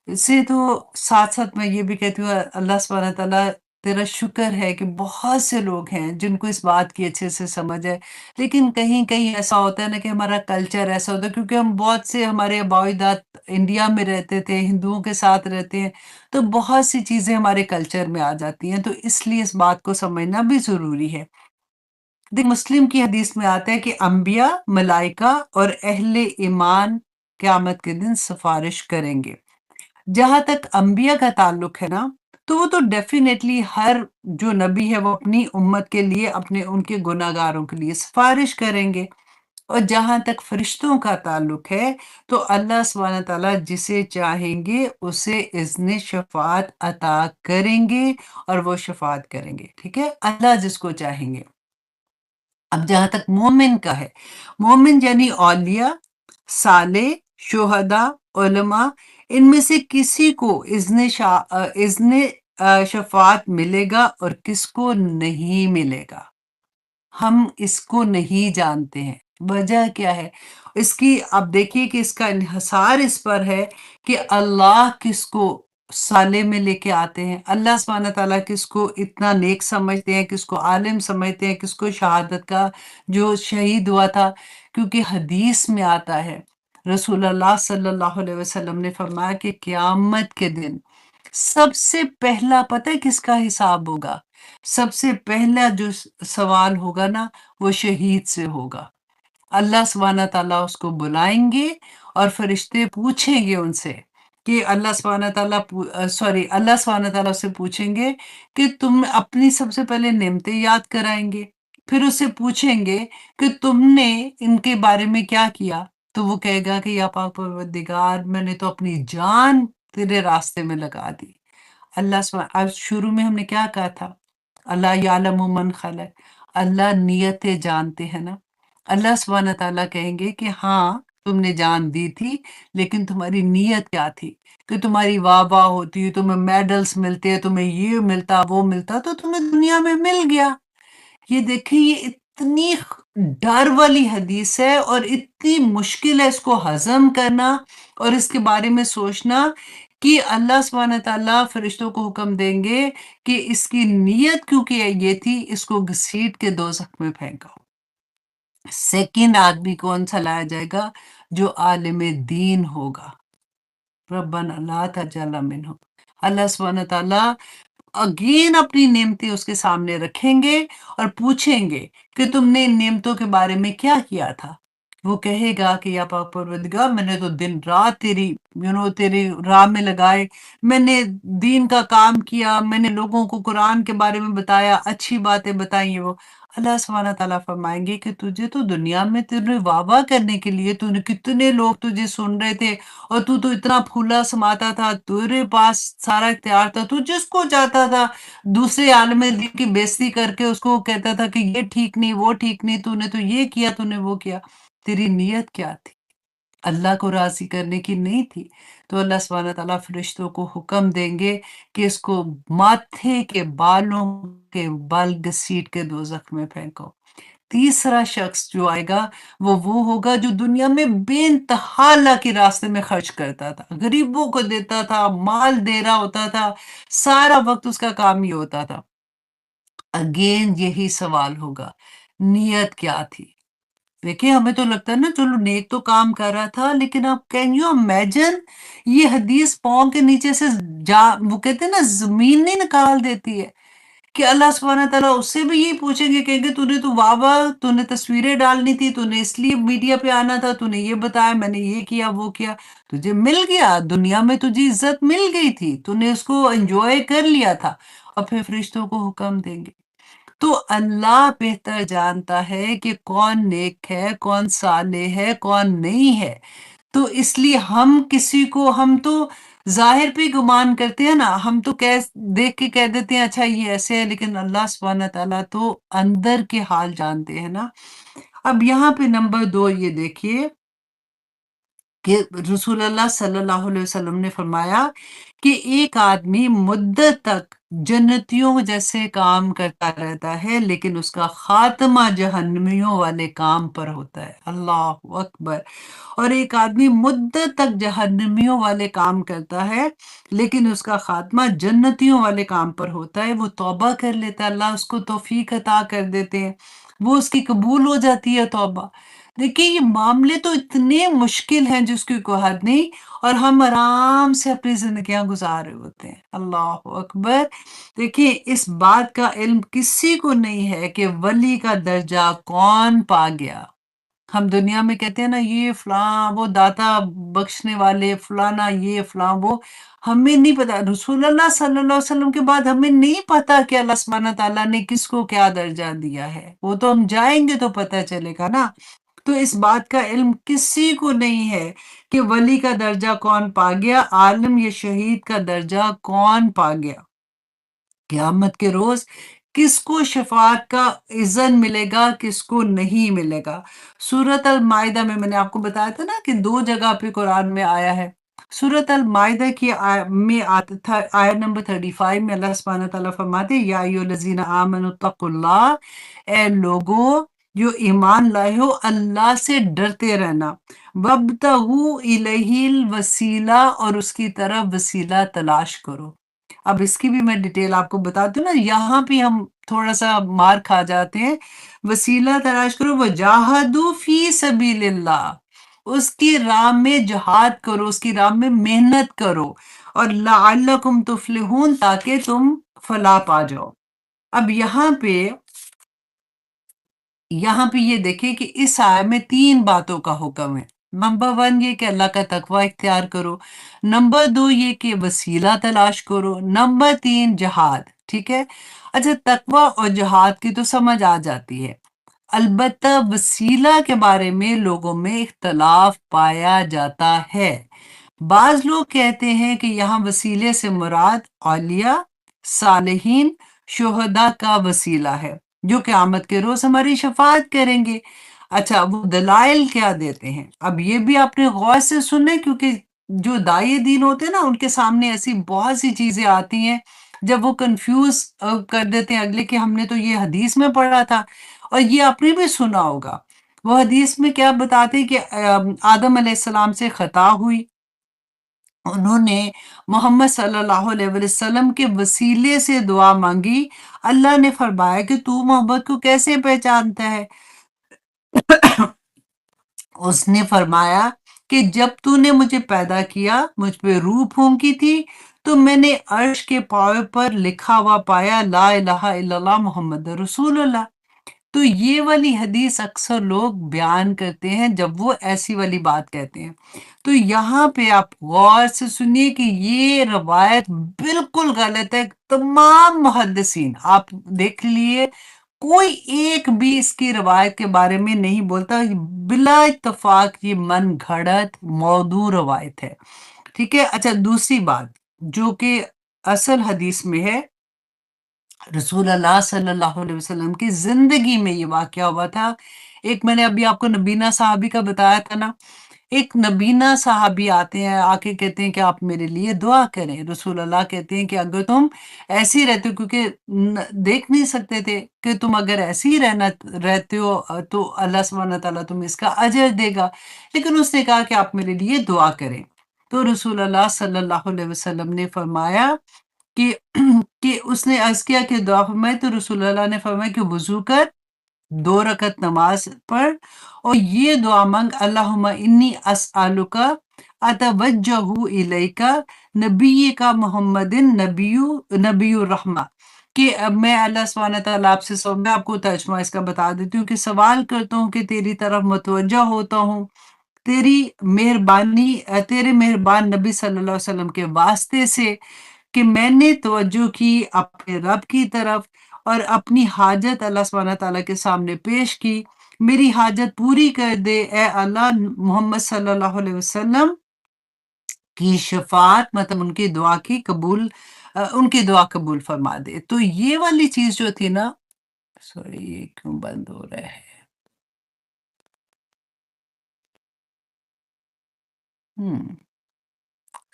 اس سے تو ساتھ ساتھ میں یہ بھی کہتی ہوں اللہ سبحانہ تعالیٰ تیرا شکر ہے کہ بہت سے لوگ ہیں جن کو اس بات کی اچھے سے سمجھ ہے، لیکن کہیں کہیں ایسا ہوتا ہے نا کہ ہمارا کلچر ایسا ہوتا ہے، کیونکہ ہم بہت سے ہمارے آباء و اجداد انڈیا میں رہتے تھے، ہندوؤں کے ساتھ رہتے ہیں، تو بہت سی چیزیں ہمارے کلچر میں آ جاتی ہیں، تو اس لیے اس بات کو سمجھنا بھی ضروری ہے۔ دیکھ مسلم کی حدیث میں آتا ہے کہ انبیاء، ملائکہ اور اہل ایمان قیامت کے دن سفارش کریں گے۔ جہاں تک انبیاء کا تعلق ہے نا، تو وہ تو ڈیفینیٹلی ہر جو نبی ہے وہ اپنی امت کے لیے، ان کے گناہ گاروں کے لیے سفارش کریں گے، اور جہاں تک فرشتوں کا تعلق ہے تو اللہ سبحانہ تعالیٰ جسے چاہیں گے اسے اذن شفاعت عطا کریں گے اور وہ شفاعت کریں گے، ٹھیک ہے، اللہ جس کو چاہیں گے۔ اب جہاں تک مومن کا ہے، مومن یعنی اولیاء، صالح، شہداء، علماء، ان میں سے کسی کو اذن شفاعت ملے گا اور کس کو نہیں ملے گا، ہم اس کو نہیں جانتے ہیں۔ وجہ کیا ہے اس کی؟ اب دیکھیے کہ اس کا انحصار اس پر ہے کہ اللہ کس کو صالح میں لے کے آتے ہیں، اللہ سبحانہ تعالیٰ کس کو اتنا نیک سمجھتے ہیں، کس کو عالم سمجھتے ہیں، کس کو شہادت کا جو شہید ہوا تھا، کیونکہ حدیث میں آتا ہے رسول اللہ صلی اللہ علیہ وسلم نے فرمایا کہ قیامت کے دن سب سے پہلا پتہ ہے کس کا حساب ہوگا؟ سب سے پہلا جو سوال ہوگا نا وہ شہید سے ہوگا۔ اللہ سبحانہ تعالیٰ اس کو بلائیں گے اور فرشتے پوچھیں گے ان سے کہ اللہ سبحانہ تعالیٰ اللہ سبحانہ تعالیٰ سے پوچھیں گے کہ تم اپنی سب سے پہلے نعمتیں یاد کرائیں گے، پھر اس سے پوچھیں گے کہ تم نے ان کے بارے میں کیا کیا، تو وہ کہے گا کہ یا پاک پروردگار میں نے تو اپنی جان تیرے راستے میں لگا دی۔ اللہ سبحانہ اب شروع میں ہم نے کیا کہا تھا؟ اللہ یعلم من خلق، اللہ نیتیں جانتے ہیں نا۔ اللہ سبحانہ تعالیٰ کہیں گے کہ ہاں تم نے جان دی تھی لیکن تمہاری نیت کیا تھی، کہ تمہاری واہ واہ ہوتی، تمہیں میڈلز ملتے، تمہیں یہ ملتا وہ ملتا تو تمہیں دنیا میں مل گیا۔ یہ دیکھیں یہ اتنی ڈر والی حدیث ہے اور اتنی مشکل ہے اس کو ہضم کرنا اور اس کے بارے میں سوچنا کہ اللہ سبحانہ تعالیٰ فرشتوں کو حکم دیں گے کہ اس کی نیت کیونکہ یہ تھی، اس کو گھسیٹ کے دوزخ میں پھینکا۔ سیکنڈ آدمی کون سا لایا جائے گا؟ جو عالم دین ہوگا۔ ربنا لا تجعلنا منہم۔ اللہ سبحانہ تعالیٰ اگین اپنی نعمتیں اس کے سامنے رکھیں گے اور پوچھیں گے کہ تم نے ان نعمتوں کے بارے میں کیا کیا تھا۔ وہ کہے گا کہ یا پاک پروردگار میں نے تو دن رات تیری راہ میں لگائے، میں نے دین کا کام کیا، میں نے لوگوں کو قرآن کے بارے میں بتایا، اچھی باتیں بتائیں۔ وہ اللہ سبحانہ تعالیٰ فرمائیں گے کہ تجھے تو دنیا میں تیرے واہ واہ کرنے کے لیے تو نے کتنے لوگ تجھے سن رہے تھے اور تو اتنا پھولا سماتا تھا، تیرے پاس سارا اختیار تھا، تو جس کو چاہتا تھا دوسرے عالم دین کی بےزتی کر کے اس کو کہتا تھا کہ یہ ٹھیک نہیں وہ ٹھیک نہیں، تو نے تو یہ کیا تو نے وہ کیا۔ تیری نیت کیا تھی؟ اللہ کو راضی کرنے کی نہیں تھی۔ تو اللہ سبحانہ تعالیٰ فرشتوں کو حکم دیں گے کہ اس کو ماتھے کے بالوں کے بال گھسیٹ کے دوزخ میں پھینکو۔ تیسرا شخص جو آئے گا وہ ہوگا جو دنیا میں بے انتہا اللہ کے راستے میں خرچ کرتا تھا، غریبوں کو دیتا تھا، مال دے رہا ہوتا تھا، سارا وقت اس کا کام ہی ہوتا تھا۔ اگین یہی سوال ہوگا، نیت کیا تھی؟ دیکھیں ہمیں تو لگتا ہے نا چلو نیک تو کام کر رہا تھا، لیکن آپ کین یو امیجن یہ حدیث پاؤں کے نیچے سے وہ کہتے ہیں نا زمین نہیں نکال دیتی ہے کہ اللہ سبحانہ تعالیٰ اس سے بھی یہی پوچھیں گے، کہیں گے تو نے تو واہ واہ تو نے تصویریں ڈالنی تھی، تو نے اس لیے میڈیا پہ آنا تھا، تو نے یہ بتایا میں نے یہ کیا وہ کیا، تجھے مل گیا دنیا میں، تجھے عزت مل گئی تھی، تو نے اس کو انجوائے کر لیا تھا، اور پھر فرشتوں کو حکم دیں گے۔ تو اللہ بہتر جانتا ہے کہ کون نیک ہے، کون صالح ہے، کون نہیں ہے۔ تو اس لیے ہم تو ظاہر پہ گمان کرتے ہیں نا، ہم تو دیکھ کے کہہ دیتے ہیں اچھا یہ ایسے ہے، لیکن اللہ سبحانہ تعالیٰ تو اندر کے حال جانتے ہیں نا۔ اب یہاں پہ نمبر 2 یہ دیکھیے کہ رسول اللہ صلی اللہ علیہ وسلم نے فرمایا کہ ایک آدمی مدت تک جنتیوں جیسے کام کرتا رہتا ہے لیکن اس کا خاتمہ جہنمیوں والے کام پر ہوتا ہے۔ اللہ اکبر۔ اور ایک آدمی مدت تک جہنمیوں والے کام کرتا ہے لیکن اس کا خاتمہ جنتیوں والے کام پر ہوتا ہے، وہ توبہ کر لیتا ہے، اللہ اس کو توفیق عطا کر دیتے ہیں، وہ اس کی قبول ہو جاتی ہے توبہ۔ دیکھیے یہ معاملے تو اتنے مشکل ہیں جس کی کوئی حد نہیں، اور ہم آرام سے اپنی زندگیاں گزار رہے ہوتے ہیں۔ اللہ اکبر۔ دیکھیے اس بات کا علم کسی کو نہیں ہے کہ ولی کا درجہ کون پا گیا۔ ہم دنیا میں کہتے ہیں نا یہ فلاں وہ داتا بخشنے والے فلانا یہ فلاں وہ، ہمیں نہیں پتا، رسول اللہ صلی اللہ علیہ وسلم کے بعد ہمیں نہیں پتا کہ اللہ سبحانہ تعالیٰ نے کس کو کیا درجہ دیا ہے، وہ تو ہم جائیں گے تو پتہ چلے گا نا۔ تو اس بات کا علم کسی کو نہیں ہے کہ ولی کا درجہ کون پا گیا، عالم یا شہید کا درجہ کون پا گیا۔ قیامت کے روز کس کو شفاعت کا اذن ملے گا، کس کو نہیں ملے گا۔ سورۃ المائدہ میں نے آپ کو بتایا تھا نا کہ 2 جگہ پہ قرآن میں آیا ہے۔ سورۃ المائدہ کی میں آتا تھا آیت نمبر 35 میں اللہ سبحانہ تعالیٰ فرماتے ہیں، یا ایھا الذین آمنوا اتقوا اللہ، اے لوگو جو ایمان لائے ہو اللہ سے ڈرتے رہنا، وابتغوا الیہ الوسیلہ، اور اس کی طرف وسیلہ تلاش کرو۔ اب اس کی بھی میں ڈیٹیل آپ کو بتاتی ہوں نا، یہاں پہ ہم تھوڑا سا مار کھا جاتے ہیں۔ وسیلہ تلاش کرو، وجاہدوا فی سبیل اللہ، اس کی راہ میں جہاد کرو، اس کی راہ میں محنت کرو، اور لعلکم تفلحون، تاکہ تم فلاح پا جاؤ۔ اب یہاں پہ یہ دیکھیں کہ اس آیت میں 3 باتوں کا حکم ہے۔ نمبر 1 یہ کہ اللہ کا تقوی اختیار کرو، نمبر 2 یہ کہ وسیلہ تلاش کرو، نمبر 3 جہاد، ٹھیک ہے۔ اچھا، تقوی اور جہاد کی تو سمجھ آ جاتی ہے، البتہ وسیلہ کے بارے میں لوگوں میں اختلاف پایا جاتا ہے۔ بعض لوگ کہتے ہیں کہ یہاں وسیلے سے مراد اولیاء، صالحین، شہداء کا وسیلہ ہے، جو قیامت کے روز ہماری شفاعت کریں گے۔ اچھا، وہ دلائل کیا دیتے ہیں؟ اب یہ بھی آپ نے غور سے سنیں، کیونکہ جو داعی دین ہوتے ہیں نا، ان کے سامنے ایسی بہت سی چیزیں آتی ہیں جب وہ کنفیوز کر دیتے ہیں اگلے کہ ہم نے تو یہ حدیث میں پڑھا تھا، اور یہ آپ نے بھی سنا ہوگا۔ وہ حدیث میں کیا بتاتے ہیں کہ آدم علیہ السلام سے خطا ہوئی، انہوں نے محمد صلی اللہ علیہ وسلم کے وسیلے سے دعا مانگی، اللہ نے فرمایا کہ تو محمد کو کیسے پہچانتا ہے؟ اس نے فرمایا کہ جب تو نے مجھے پیدا کیا، مجھ پہ روح پھونکی تھی، تو میں نے عرش کے پاؤں پر لکھا ہوا پایا، لا الہ الا اللہ محمد رسول اللہ۔ تو یہ والی حدیث اکثر لوگ بیان کرتے ہیں جب وہ ایسی والی بات کہتے ہیں۔ تو یہاں پہ آپ غور سے سنیے کہ یہ روایت بالکل غلط ہے۔ تمام محدثین آپ دیکھ لیے، کوئی ایک بھی اس کی روایت کے بارے میں نہیں بولتا، بلا اتفاق یہ من گھڑت موضوع روایت ہے، ٹھیک ہے۔ اچھا، دوسری بات جو کہ اصل حدیث میں ہے، رسول اللہ صلی اللہ علیہ وسلم کی زندگی میں یہ واقعہ ہوا تھا۔ ایک میں نے ابھی آپ کو نبینا صحابی کا بتایا تھا نا، ایک نبینا صحابی آتے ہیں، آ کے کہتے ہیں کہ آپ میرے لیے دعا کریں۔ رسول اللہ کہتے ہیں کہ اگر تم ایسے ہی رہتے ہو، کیونکہ دیکھ نہیں سکتے تھے کہ تم اگر ایسے ہی رہتے ہو تو اللہ سبحانہ تعالیٰ تمہیں اس کا اجر دے گا، لیکن اس نے کہا کہ آپ میرے لیے دعا کریں۔ تو رسول اللہ صلی اللہ علیہ وسلم نے فرمایا کہ اس نے عرض کیا کہ دعا فرمائے، تو رسول اللہ نے فرمایا کہ وضو کر، 2 رکعت نماز پڑھ، اور یہ دعا مانگ، اللہم انی اسألک اتوجہ الیک نبی کا محمد نبی الرحمہ، کہ اب میں اللہ سبحانہ تعالیٰ آپ سے میں آپ کو ترجمہ اس کا بتا دیتی ہوں کہ سوال کرتا ہوں کہ تیری طرف متوجہ ہوتا ہوں، تیری مہربانی، تیرے مہربان نبی صلی اللہ علیہ وسلم کے واسطے سے، کہ میں نے توجہ کی اپنے رب کی طرف اور اپنی حاجت اللہ سبحانہ تعالیٰ کے سامنے پیش کی، میری حاجت پوری کر دے اے اللہ، محمد صلی اللہ علیہ وسلم کی شفاعت، مطلب ان کی دعا کی قبول، ان کی دعا قبول فرما دے۔ تو یہ والی چیز جو تھی نا، سوری یہ کیوں بند ہو رہا ہے؟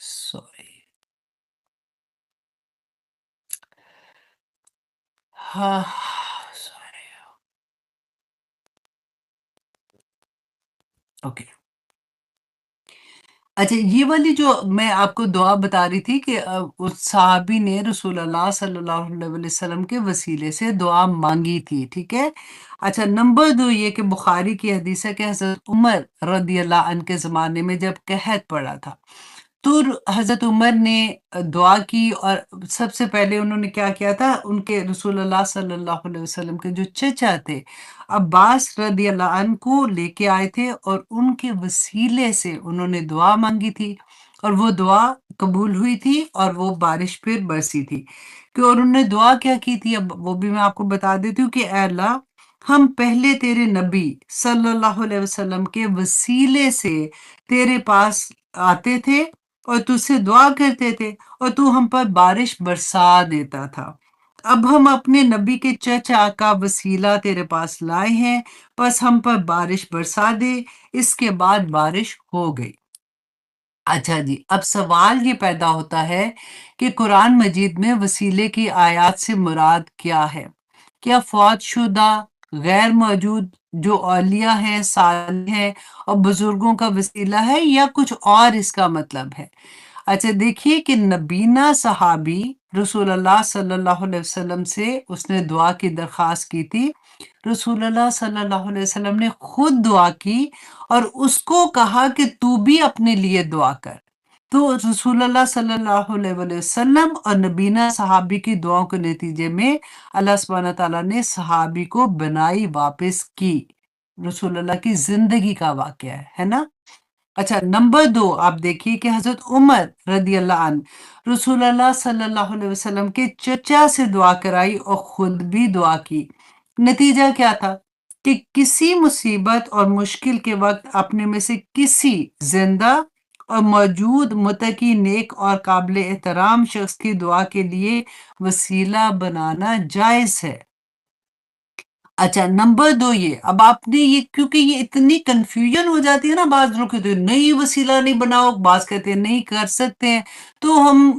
سوری، ہاں، سوری، اوکے۔ اچھا، یہ والی جو میں آپ کو دعا بتا رہی تھی کہ اس صحابی نے رسول اللہ صلی اللہ علیہ وسلم کے وسیلے سے دعا مانگی تھی، ٹھیک ہے۔ اچھا، نمبر 2 یہ کہ بخاری کی حدیث ہے کہ حضرت عمر رضی اللہ عنہ کے زمانے میں جب قحط پڑا تھا، تو حضرت عمر نے دعا کی، اور سب سے پہلے انہوں نے کیا کیا تھا، ان کے رسول اللہ صلی اللہ علیہ وسلم کے جو چچا تھے عباس رضی اللہ عنہ کو لے کے آئے تھے، اور ان کے وسیلے سے انہوں نے دعا مانگی تھی، اور وہ دعا قبول ہوئی تھی، اور وہ بارش پھر برسی تھی۔ کہ اور انہوں نے دعا کیا کی تھی، اب وہ بھی میں آپ کو بتا دیتی ہوں کہ اے اللہ، ہم پہلے تیرے نبی صلی اللہ علیہ وسلم کے وسیلے سے تیرے پاس آتے تھے اور تجھ سے دعا کرتے تھے اور تو ہم پر بارش برسا دیتا تھا۔ اب ہم اپنے نبی کے چچا کا وسیلہ تیرے پاس لائے ہیں، بس ہم پر بارش برسا دے۔ اس کے بعد بارش ہو گئی۔ اچھا جی، اب سوال یہ پیدا ہوتا ہے کہ قرآن مجید میں وسیلے کی آیات سے مراد کیا ہے؟ کیا فوت شدہ، غیر موجود جو اولیاء ہیں، صالح ہیں اور بزرگوں کا وسیلہ ہے، یا کچھ اور اس کا مطلب ہے؟ اچھا دیکھیے کہ نبینا صحابی رسول اللہ صلی اللہ علیہ وسلم سے اس نے دعا کی درخواست کی تھی۔ رسول اللہ صلی اللہ علیہ وسلم نے خود دعا کی اور اس کو کہا کہ تو بھی اپنے لیے دعا کر۔ تو رسول اللہ صلی اللہ علیہ وسلم اور نبینا صحابی کی دعاؤں کے نتیجے میں اللہ سبحانہ تعالیٰ نے صحابی کو بنائی واپس کی۔ رسول اللہ کی زندگی کا واقعہ ہے نا؟ اچھا نمبر 2 آپ دیکھیے کہ حضرت عمر رضی اللہ عنہ رسول اللہ صلی اللہ علیہ وسلم کے چچا سے دعا کرائی اور خود بھی دعا کی۔ نتیجہ کیا تھا کہ کسی مصیبت اور مشکل کے وقت اپنے میں سے کسی زندہ اور موجود متقی نیک اور قابل احترام شخص کی دعا کے لیے وسیلہ بنانا جائز ہے۔ اچھا نمبر 2 یہ اب آپ نے یہ کیونکہ یہ اتنی کنفیوژن ہو جاتی ہے نا، بعض لوگ کہتے ہیں نہیں وسیلہ نہیں بناؤ، بعض کہتے ہیں نہیں کر سکتے ہیں، تو ہم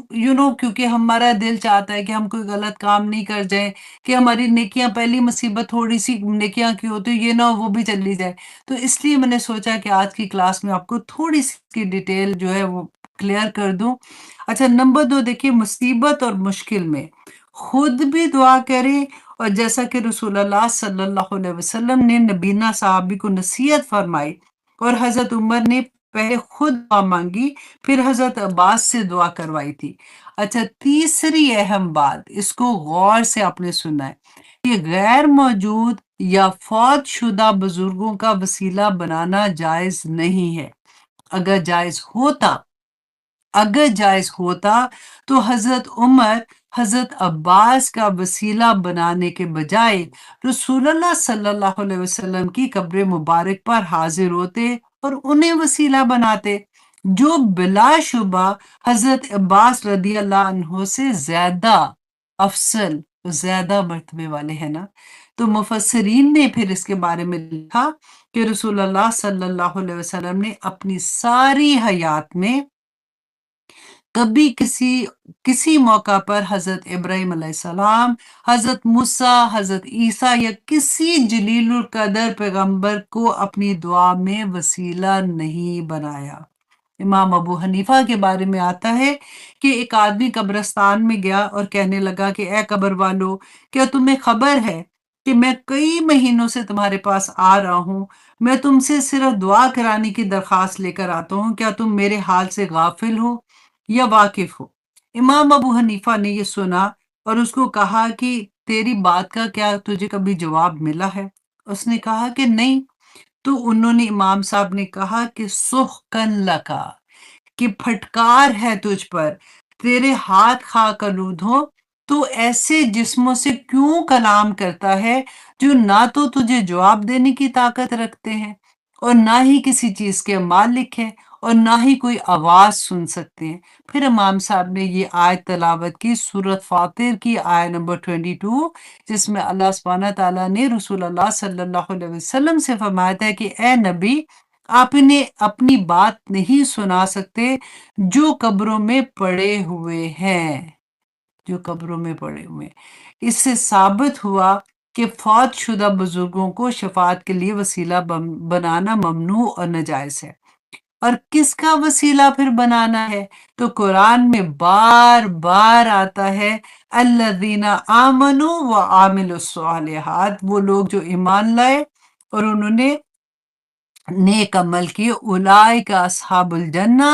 کیونکہ ہمارا دل چاہتا ہے کہ ہم کوئی غلط کام نہیں کر جائیں، کہ ہماری نیکیاں پہلی مصیبت تھوڑی سی نیکیاں کی ہوتی یہ نہ ہو وہ بھی چلی جائے، تو اس لیے میں نے سوچا کہ آج کی کلاس میں آپ کو تھوڑی سی ڈیٹیل جو ہے وہ کلیئر کر دوں۔ اچھا نمبر 2 دیکھیے مصیبت اور مشکل میں خود بھی دعا کریں، اور جیسا کہ رسول اللہ صلی اللہ علیہ وسلم نے نبینا صحابی کو نصیحت فرمائی اور حضرت عمر نے پہلے خود دعا مانگی پھر حضرت عباس سے دعا کروائی تھی۔ اچھا تیسری اہم بات اس کو غور سے آپ نے سنا ہے کہ غیر موجود یا فوت شدہ بزرگوں کا وسیلہ بنانا جائز نہیں ہے۔ اگر جائز ہوتا تو حضرت عمر حضرت عباس کا وسیلہ بنانے کے بجائے رسول اللہ صلی اللہ علیہ وسلم کی قبر مبارک پر حاضر ہوتے اور انہیں وسیلہ بناتے، جو بلا شبہ حضرت عباس رضی اللہ عنہ سے زیادہ افضل، زیادہ مرتبے والے ہیں نا۔ تو مفسرین نے پھر اس کے بارے میں لکھا کہ رسول اللہ صلی اللہ علیہ وسلم نے اپنی ساری حیات میں کبھی کسی موقع پر حضرت ابراہیم علیہ السلام، حضرت موسیٰ، حضرت عیسیٰ یا کسی جلیل القدر پیغمبر کو اپنی دعا میں وسیلہ نہیں بنایا۔ امام ابو حنیفہ کے بارے میں آتا ہے کہ ایک آدمی قبرستان میں گیا اور کہنے لگا کہ اے قبر والو، کیا تمہیں خبر ہے کہ میں کئی مہینوں سے تمہارے پاس آ رہا ہوں، میں تم سے صرف دعا کرانے کی درخواست لے کر آتا ہوں، کیا تم میرے حال سے غافل ہو یا واقف ہو؟ امام ابو حنیفہ نے یہ سنا اور اس کو کہا کہ تیری بات کا کیا تجھے کبھی جواب ملا ہے؟ اس نے کہا کہ نہیں۔ تو انہوں نے امام صاحب نے کہا کہ سحقن لکا، کہ پھٹکار ہے تجھ پر، تیرے ہاتھ خاک آلود ہو، تو ایسے جسموں سے کیوں کلام کرتا ہے جو نہ تو تجھے جواب دینے کی طاقت رکھتے ہیں اور نہ ہی کسی چیز کے مالک ہیں اور نہ ہی کوئی آواز سن سکتے ہیں۔ پھر امام صاحب نے یہ آیت تلاوت کی سورۃ فاطر کی آیت نمبر 22، جس میں اللہ سبحانہ تعالیٰ نے رسول اللہ صلی اللہ علیہ وسلم سے فرمایا تھا کہ اے نبی، آپ انہیں اپنی بات نہیں سنا سکتے جو قبروں میں پڑے ہوئے ہیں، جو قبروں میں پڑے ہوئے ہیں۔ اس سے ثابت ہوا کہ فوت شدہ بزرگوں کو شفاعت کے لیے وسیلہ بنانا ممنوع اور ناجائز ہے۔ اور کس کا وسیلہ پھر بنانا ہے؟ تو قرآن میں بار بار آتا ہے الذین آمنوا وعملوا الصالحات، وہ لوگ جو ایمان لائے اور انہوں نے نیک عمل کیے، اولئک اصحاب الجنہ،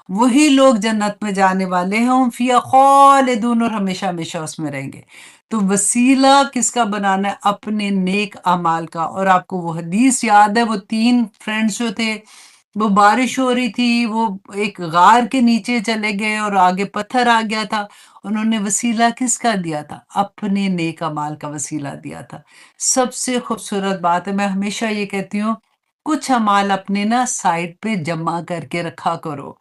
وہی لوگ جنت میں جانے والے ہیں، ہم فیہا خالدون، اور ہمیشہ ہمیشہ اس میں رہیں گے۔ تو وسیلہ کس کا بنانا ہے؟ اپنے نیک اعمال کا۔ اور آپ کو وہ حدیث یاد ہے، وہ 3 فرینڈز جو تھے وہ بارش ہو رہی تھی، وہ ایک غار کے نیچے چلے گئے اور آگے پتھر آ گیا تھا۔ انہوں نے وسیلہ کس کا دیا تھا؟ اپنے نیک اعمال کا وسیلہ دیا تھا۔ سب سے خوبصورت بات ہے، میں ہمیشہ یہ کہتی ہوں، کچھ اعمال اپنے نا سائڈ پہ جمع کر کے رکھا کرو۔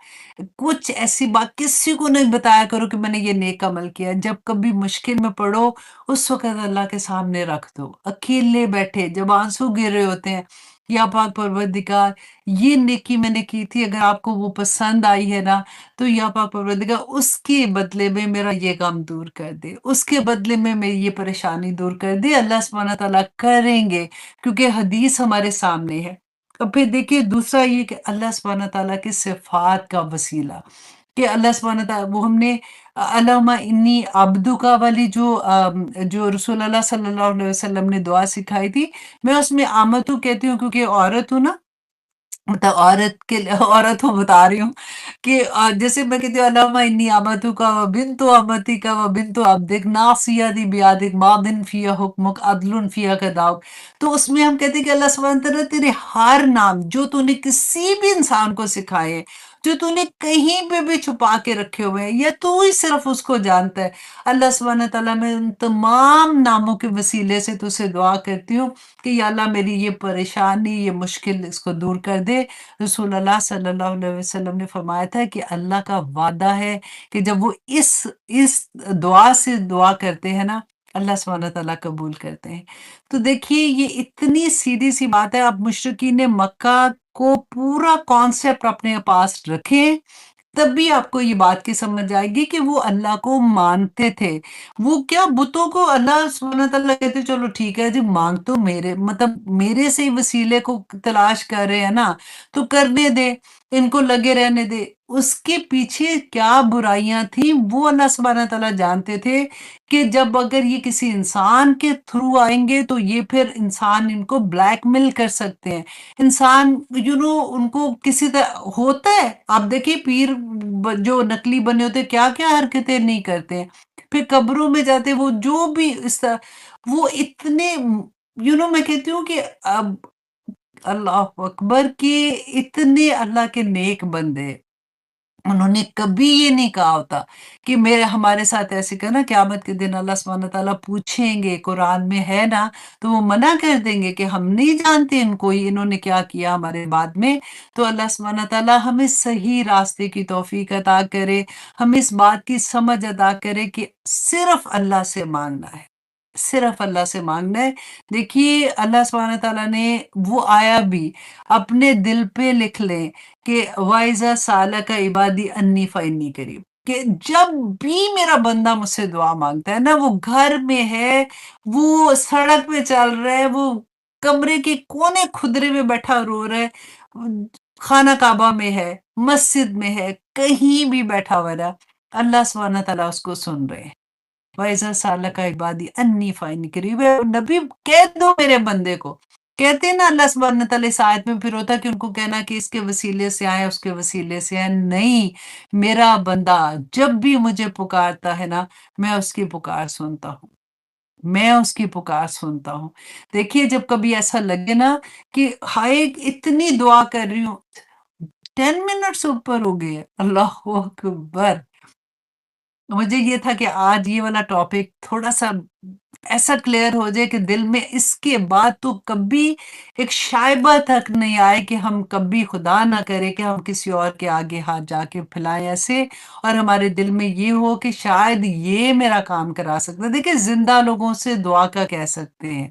کچھ ایسی بات کسی کو نہیں بتایا کرو کہ میں نے یہ نیک عمل کیا۔ جب کبھی مشکل میں پڑو، اس وقت اللہ کے سامنے رکھ دو، اکیلے بیٹھے جب آنسو گر رہے ہوتے ہیں، یا پاک پروردگار، یہ نیکی میں نے کی تھی، اگر آپ کو وہ پسند آئی ہے نا، تو یا پاک پروردگار اس کے بدلے میں میرا یہ غم دور کر دے، اس کے بدلے میں میری یہ پریشانی دور کر دے۔ اللہ سبحانہ تعالیٰ کریں گے، کیونکہ حدیث ہمارے سامنے ہے۔ اور پھر دیکھیے دوسرا یہ کہ اللہ سبحانہ تعالیٰ کی صفات کا وسیلہ، کہ اللہ سبحانہ تعالیٰ، وہ ہم نے علامہ انی عبدکا والی جو رسول اللہ صلی اللہ علیہ وسلم نے دعا سکھائی تھی، میں اس میں آمتو کہتی ہوں کیونکہ عورت ہوں نا، مطلب عورت کے عورت ہوں، بتا رہی ہوں کہ جیسے میں کہتی ہوں اللہم انی امتک و بنت امتک و بنت عبدک ناصیتی بیادک ماض فی حکمک عدل فی قضاؤک۔ تو اس میں ہم کہتے ہیں کہ اللہ سبحانہ تعالیٰ تیرے ہر نام جو تو نے کسی بھی انسان کو سکھائے، جو تو نے کہیں پہ بھی چھپا کے رکھے ہوئے ہیں، یا تو ہی صرف اس کو جانتا ہے، اللہ سبحانہ تعالیٰ میں ان تمام ناموں کے وسیلے سے تو سے دعا کرتی ہوں کہ یا اللہ میری یہ پریشانی، یہ مشکل، اس کو دور کر دے۔ رسول اللہ صلی اللہ علیہ وسلم نے فرمایا تھا کہ اللہ کا وعدہ ہے کہ جب وہ اس دعا سے دعا کرتے ہیں نا، اللہ سبحانہ تعالیٰ قبول کرتے ہیں۔ تو دیکھیے یہ اتنی سیدھی سی بات ہے، آپ مشرکین مکہ کو پورا کانسیپٹ اپنے پاس رکھیں، تب بھی آپ کو یہ بات کی سمجھ آئے گی کہ وہ اللہ کو مانتے تھے۔ وہ کیا بتوں کو اللہ سبحانہ تعالیٰ کہتے چلو ٹھیک ہے جی، مانگ تو میرے، مطلب میرے سے ہی وسیلے کو تلاش کر رہے ہیں نا، تو کرنے دے، ان کو لگے رہنے دے۔ اس کے پیچھے کیا برائیاں تھیں وہ اللہ سبحانہ تعالیٰ جانتے تھے، کہ جب اگر یہ کسی انسان کے تھرو آئیں گے تو یہ پھر انسان ان کو بلیک میل کر سکتے ہیں۔ انسان ان کو کسی طرح ہوتا ہے، آپ دیکھیں پیر جو نکلی بنے ہوتے کیا کیا حرکتیں نہیں کرتے ہیں، پھر قبروں میں جاتے وہ جو بھی اس طرح، وہ اتنے میں کہتی ہوں کہ اب اللہ اکبر کہ اتنے اللہ کے نیک بندے، انہوں نے کبھی یہ نہیں کہا ہوتا کہ میرے ہمارے ساتھ ایسے کرنا، قیامت کے دن اللہ سبحانہ تعالیٰ پوچھیں گے، قرآن میں ہے نا، تو وہ منع کر دیں گے کہ ہم نہیں جانتے ان کو، انہوں نے کیا کیا ہمارے بعد میں۔ تو اللہ سبحانہ تعالیٰ ہمیں صحیح راستے کی توفیق عطا کرے، ہمیں اس بات کی سمجھ عطا کرے کہ صرف اللہ سے مانگنا ہے، صرف اللہ سے مانگنا ہے۔ دیکھیے اللہ سبحانہ تعالیٰ نے وہ آیا بھی اپنے دل پہ لکھ لیں کہ وَإِذَا سَأَلَكَ عِبَادِي أَنِّي فَإِنِّي قَرِيبٌ، کہ جب بھی میرا بندہ مجھ سے دعا مانگتا ہے نا، وہ گھر میں ہے، وہ سڑک پہ چل رہا ہے، وہ کمرے کے کونے خدرے میں بیٹھا رو رہا ہے، خانہ کعبہ میں ہے، مسجد میں ہے، کہیں بھی بیٹھا ہوا ہے، اللہ سبحانہ تعالیٰ اس کو سن رہے ہیں۔ وَإِذَا سَأَلَكَ عِبَادِي أَنِّي فَإِنِّي قَرِيبٌ، نبی کہہ دو میرے بندے کو، کہتے ہیں نا اللہ سبحانہ تعالیٰ اس آیت میں پھر ہوتا ہے کہ ان کو کہنا کہ اس کے وسیلے سے آئے، اس کے وسیلے سے آئے، نہیں، میرا بندہ جب بھی مجھے پکارتا ہے نا، میں اس کی پکار سنتا ہوں، میں اس کی پکار سنتا ہوں۔ دیکھیے جب کبھی ایسا لگے نا کہ ہائے اتنی دعا کر رہی ہوں، 10 منٹ سے اوپر ہو گئے، اللہ اکبر، مجھے یہ تھا کہ آج یہ والا ٹاپک تھوڑا سا ایسا کلیئر ہو جائے کہ دل میں اس کے بعد تو کبھی ایک شائبہ تک نہیں آئے کہ ہم کبھی خدا نہ کرے کہ ہم کسی اور کے آگے ہاتھ جا کے پھیلائیں ایسے، اور ہمارے دل میں یہ ہو کہ شاید یہ میرا کام کرا سکتا ہے۔ دیکھیں زندہ لوگوں سے دعا کا کہہ سکتے ہیں،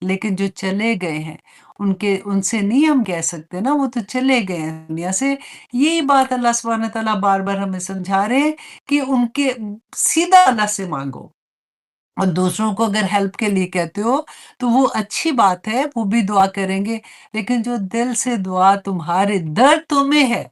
لیکن جو چلے گئے ہیں ان سے نہیں ہم کہہ سکتے نا، وہ تو چلے گئے ہیں دنیا سے۔ یہی بات اللہ سبحانہ تعالیٰ بار بار ہمیں سمجھا رہے ہیں کہ ان کے سیدھا اللہ سے مانگو، اور دوسروں کو اگر ہیلپ کے لیے کہتے ہو تو وہ اچھی بات ہے، وہ بھی دعا کریں گے، لیکن جو دل سے دعا، تمہارے درد تمہیں ہے،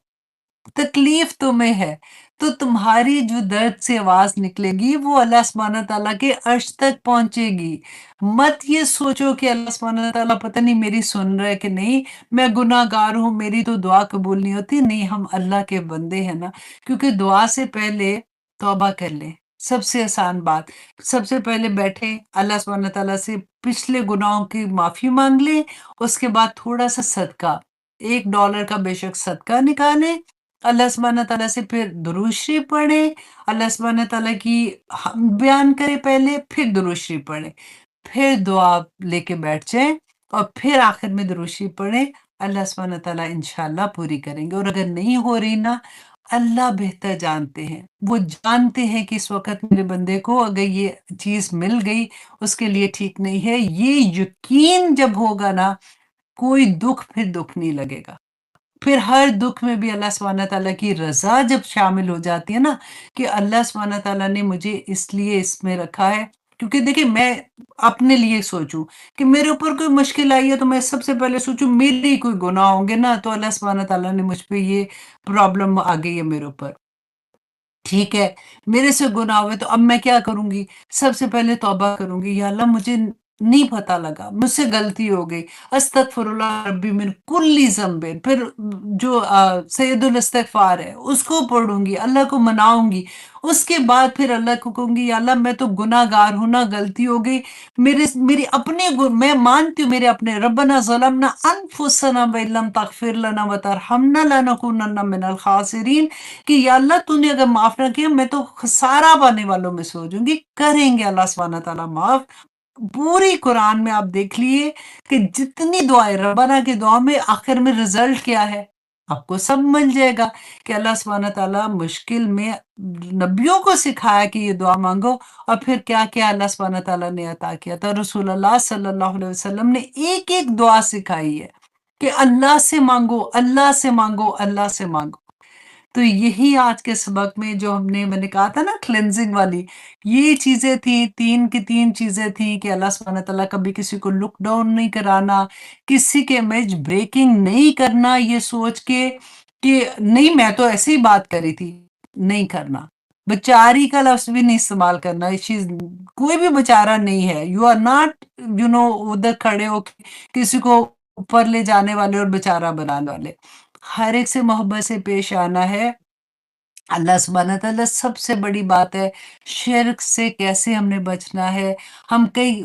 تکلیف تمہیں ہے، تو تمہاری جو درد سے آواز نکلے گی وہ اللہ سبحانہ تعالیٰ کے عرش تک پہنچے گی۔ مت یہ سوچو کہ اللہ سبحانہ تعالیٰ پتہ نہیں میری سن رہا ہے کہ نہیں، میں گناہ گار ہوں، میری تو دعا قبول نہیں ہوتی۔ نہیں، ہم اللہ کے بندے ہیں نا، کیونکہ دعا سے پہلے توبہ کر لیں، سب سے آسان بات، سب سے پہلے بیٹھیں اللہ سبحانہ تعالیٰ سے پچھلے گناہوں کی معافی مانگ لیں، اس کے بعد تھوڑا سا صدقہ، $1 का बेशक सदका निकालें, अल्लाह सुब्हानहू तआला से फिर दुरूद शरीफ पढ़ें, अल्लाह सुब्हानहू तआला की हम्द बयान करें पहले, फिर दुरूद शरीफ पढ़ें, फिर दुआ लेके बैठ जाएँ और फिर आखिर में दुरूद शरीफ पढ़ें, अल्लाह सुब्हानहू तआला इंशाअल्लाह पूरी करेंगे और अगर नहीं हो रही ना, अल्लाह बेहतर जानते हैं। वो जानते हैं कि इस वक़्त मेरे बंदे को अगर ये चीज़ मिल गई, उसके लिए ठीक नहीं है। ये यकीन जब होगा ना, कोई दुःख फिर दुःख नहीं लगेगा। फिर हर दुःख में भी अल्लाह सुब्हानहू तआला की रज़ा जब शामिल हो जाती है ना, कि अल्लाह सुब्हानहू तआला ने मुझे इसलिए इसमें रखा है, क्योंकि देखिए मैं अपने लिए सोचूँ कि मेरे ऊपर कोई मुश्किल आई है तो मैं सबसे पहले सोचूँ मेरे ही कोई गुनाह होंगे ना, तो अल्लाह सुब्हानहू तआला ने मुझ पे ये प्रॉब्लम आ गई है मेरे ऊपर। ठीक है, मेरे से गुनाह हुए तो अब मैं क्या करूँगी? सबसे पहले तौबा करूँगी, या अल्लाह मुझे नहीं पता लगा, मुझसे गलती हो गई। अस्तगफिरुल्लाह रब्बी मिन कुल्ली ज़ंबिन, फिर जो सैयदुल इस्तिग़फ़ार है, उसको पढ़ूँगी, अल्लाह को मनाऊँगी। उसके बाद फिर अल्लाह को कहूँगी, या अल्लाह मैं तो गुनाहगार हूँ ना, गलती हो गई। मेरी अपने मैं मानती हूँ मेरे अपने, रब्बना ज़लमना अनफुसना व इल्लम तग़फ़िर लना व तरहमना लनकुनन्ना मिनल ख़ासिरीन, कि या अल्लाह तूने अगर माफ़ ना किया मैं तो खसारा पाने वालों में से हो जाऊँगी। करेंगे अल्लाह सुब्हानहू तआला माफ़। पूरी कुरान में आप देख लिए कि जितनी दुआएँ रब्बाना की दुआ में आखिर में रिज़ल्ट क्या है? आपको सब मिल जाएगा कि अल्लाह सुब्हानहू तआला मुश्किल में नबियों को सिखाया कि ये दुआ माँगो और फिर क्या-क्या अल्लाह सुब्हानहू तआला ने अता किया था। रसूलुल्लाह सल्लल्लाहु अलैहि वसल्लम ने एक-एक दुआ सिखाई है कि अल्लाह से माँगो, अल्लाह से माँगो, अल्लाह से माँगो। तो यही आज के सबक में जो मैंने कहा था ना क्लेंजिंग वाली, ये चीज़ें थी, 3 की 3 चीज़ें थी कि अल्लाह सुब्हानहू तआला कभी किसी को लुक डाउन नहीं कराना, किसी के इमेज ब्रेकिंग नहीं करना ये सोच के कि नहीं मैं तो ऐसे ही बात करी थी, नहीं करना। बेचारी का लफ्ज़ भी नहीं इस्तेमाल करना, ये चीज़ कोई भी बेचारा नहीं है। यू आर नॉट उधर खड़े होके किसी को ऊपर ले जाने वाले और बेचारा बनाने वाले। हर एक से मोहब्बत से पेश आना है। अल्लाह सुब्हानहू तआला सबसे बड़ी बात है, शिर्क से कैसे हमने बचना है। हम कहीं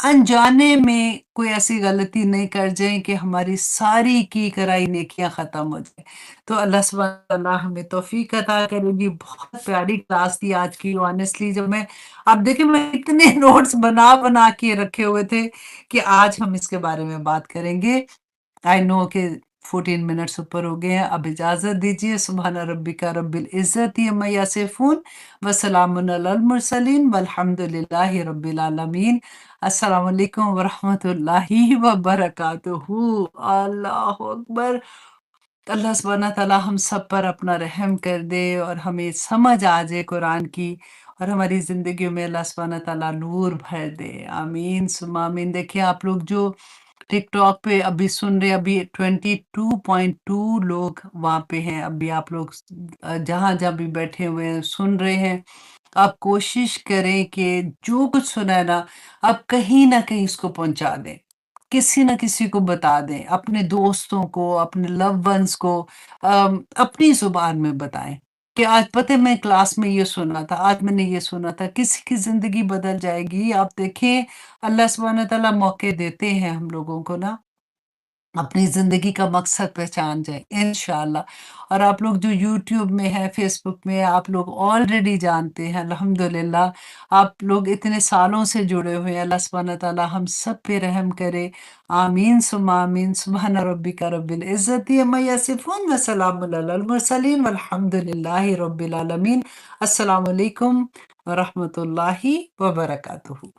अनजाने में कोई ऐसी गलती नहीं कर जाएँ कि हमारी सारी की कराई नेकियाँ ख़त्म हो जाएँ। तो अल्लाह सुब्हानहू तआला हमें तौफ़ीक अता करेगी। बहुत प्यारी क्लास थी आज की ऑनेस्टली जब मैं अब देखिए मैं इतने नोट्स बना-बना के रखे हुए थे कि आज हम इसके बारे में बात करेंगे। आई नो कि 14 मिनट्स ऊपर हो गए हैं, अब इजाज़त दीजिए। सुब्हान रब्बिका रब्बिल इज़्ज़ति अम्मा यसिफ़ून व सलामुन अलल मुरसलीन वल्हम्दुलिल्लाहि रब्बिल आलमीन। अस्सलामु अलैकुम व रहमतुल्लाहि व बरकातुहू। अल्लाहु अकबर। अल्लाह सुब्हानहू तआला हम सब पर अपना रहम कर दे और हमें समझ आ जाए कुरान की और हमारी ज़िंदगियों में अल्लाह सुब्हानहू तआला नूर भर दे। आमीन सुम्मा आमीन। देखिए आप लोग जो टिकटॉक पे अभी सुन रहे हैं, अभी 22.2 लोग वहाँ पे हैं। अभी आप लोग जहाँ-जहाँ भी बैठे हुए हैं, सुन रहे हैं। आप कोशिश करें कि जो कुछ सुना है ना, आप कहीं न कहीं इसको पहुँचा दें। किसी न किसी को बता दें, अपने दोस्तों को, अपने लव्ड वन्स को अपनी ज़ुबान में बताएँ कि आज पता है मैं क्लास में ये सुना था, आज मैंने ये सुना था। किसी की ज़िंदगी बदल जाएगी। आप देखें अल्लाह सुब्हानहू तआला मौके देते हैं हम लोगों को ना, अपनी ज़िंदगी का मकसद पहचान जाएँ इंशाअल्लाह। और आप लोग जो यूट्यूब में हैं, फ़ेसबुक में हैं, आप लोग ऑलरेडी जानते हैं अल्हम्दुलिल्लाह, आप लोग इतने सालों से जुड़े हुए हैं। अल्लाह सुब्हानहू तआला हम सब पे रहम करे। आमीन सुम्मा आमीन। सुब्हान रब्बिका रब्बिल इज़्ज़ति अम्मा यसिफ़ून व सलामुन अलल मुरसलीन वल्हम्दुलिल्लाहि रब्बिल आलमीन। अस्सलामु अलैकुम व रहमतुल्लाहि व बरकातुहू।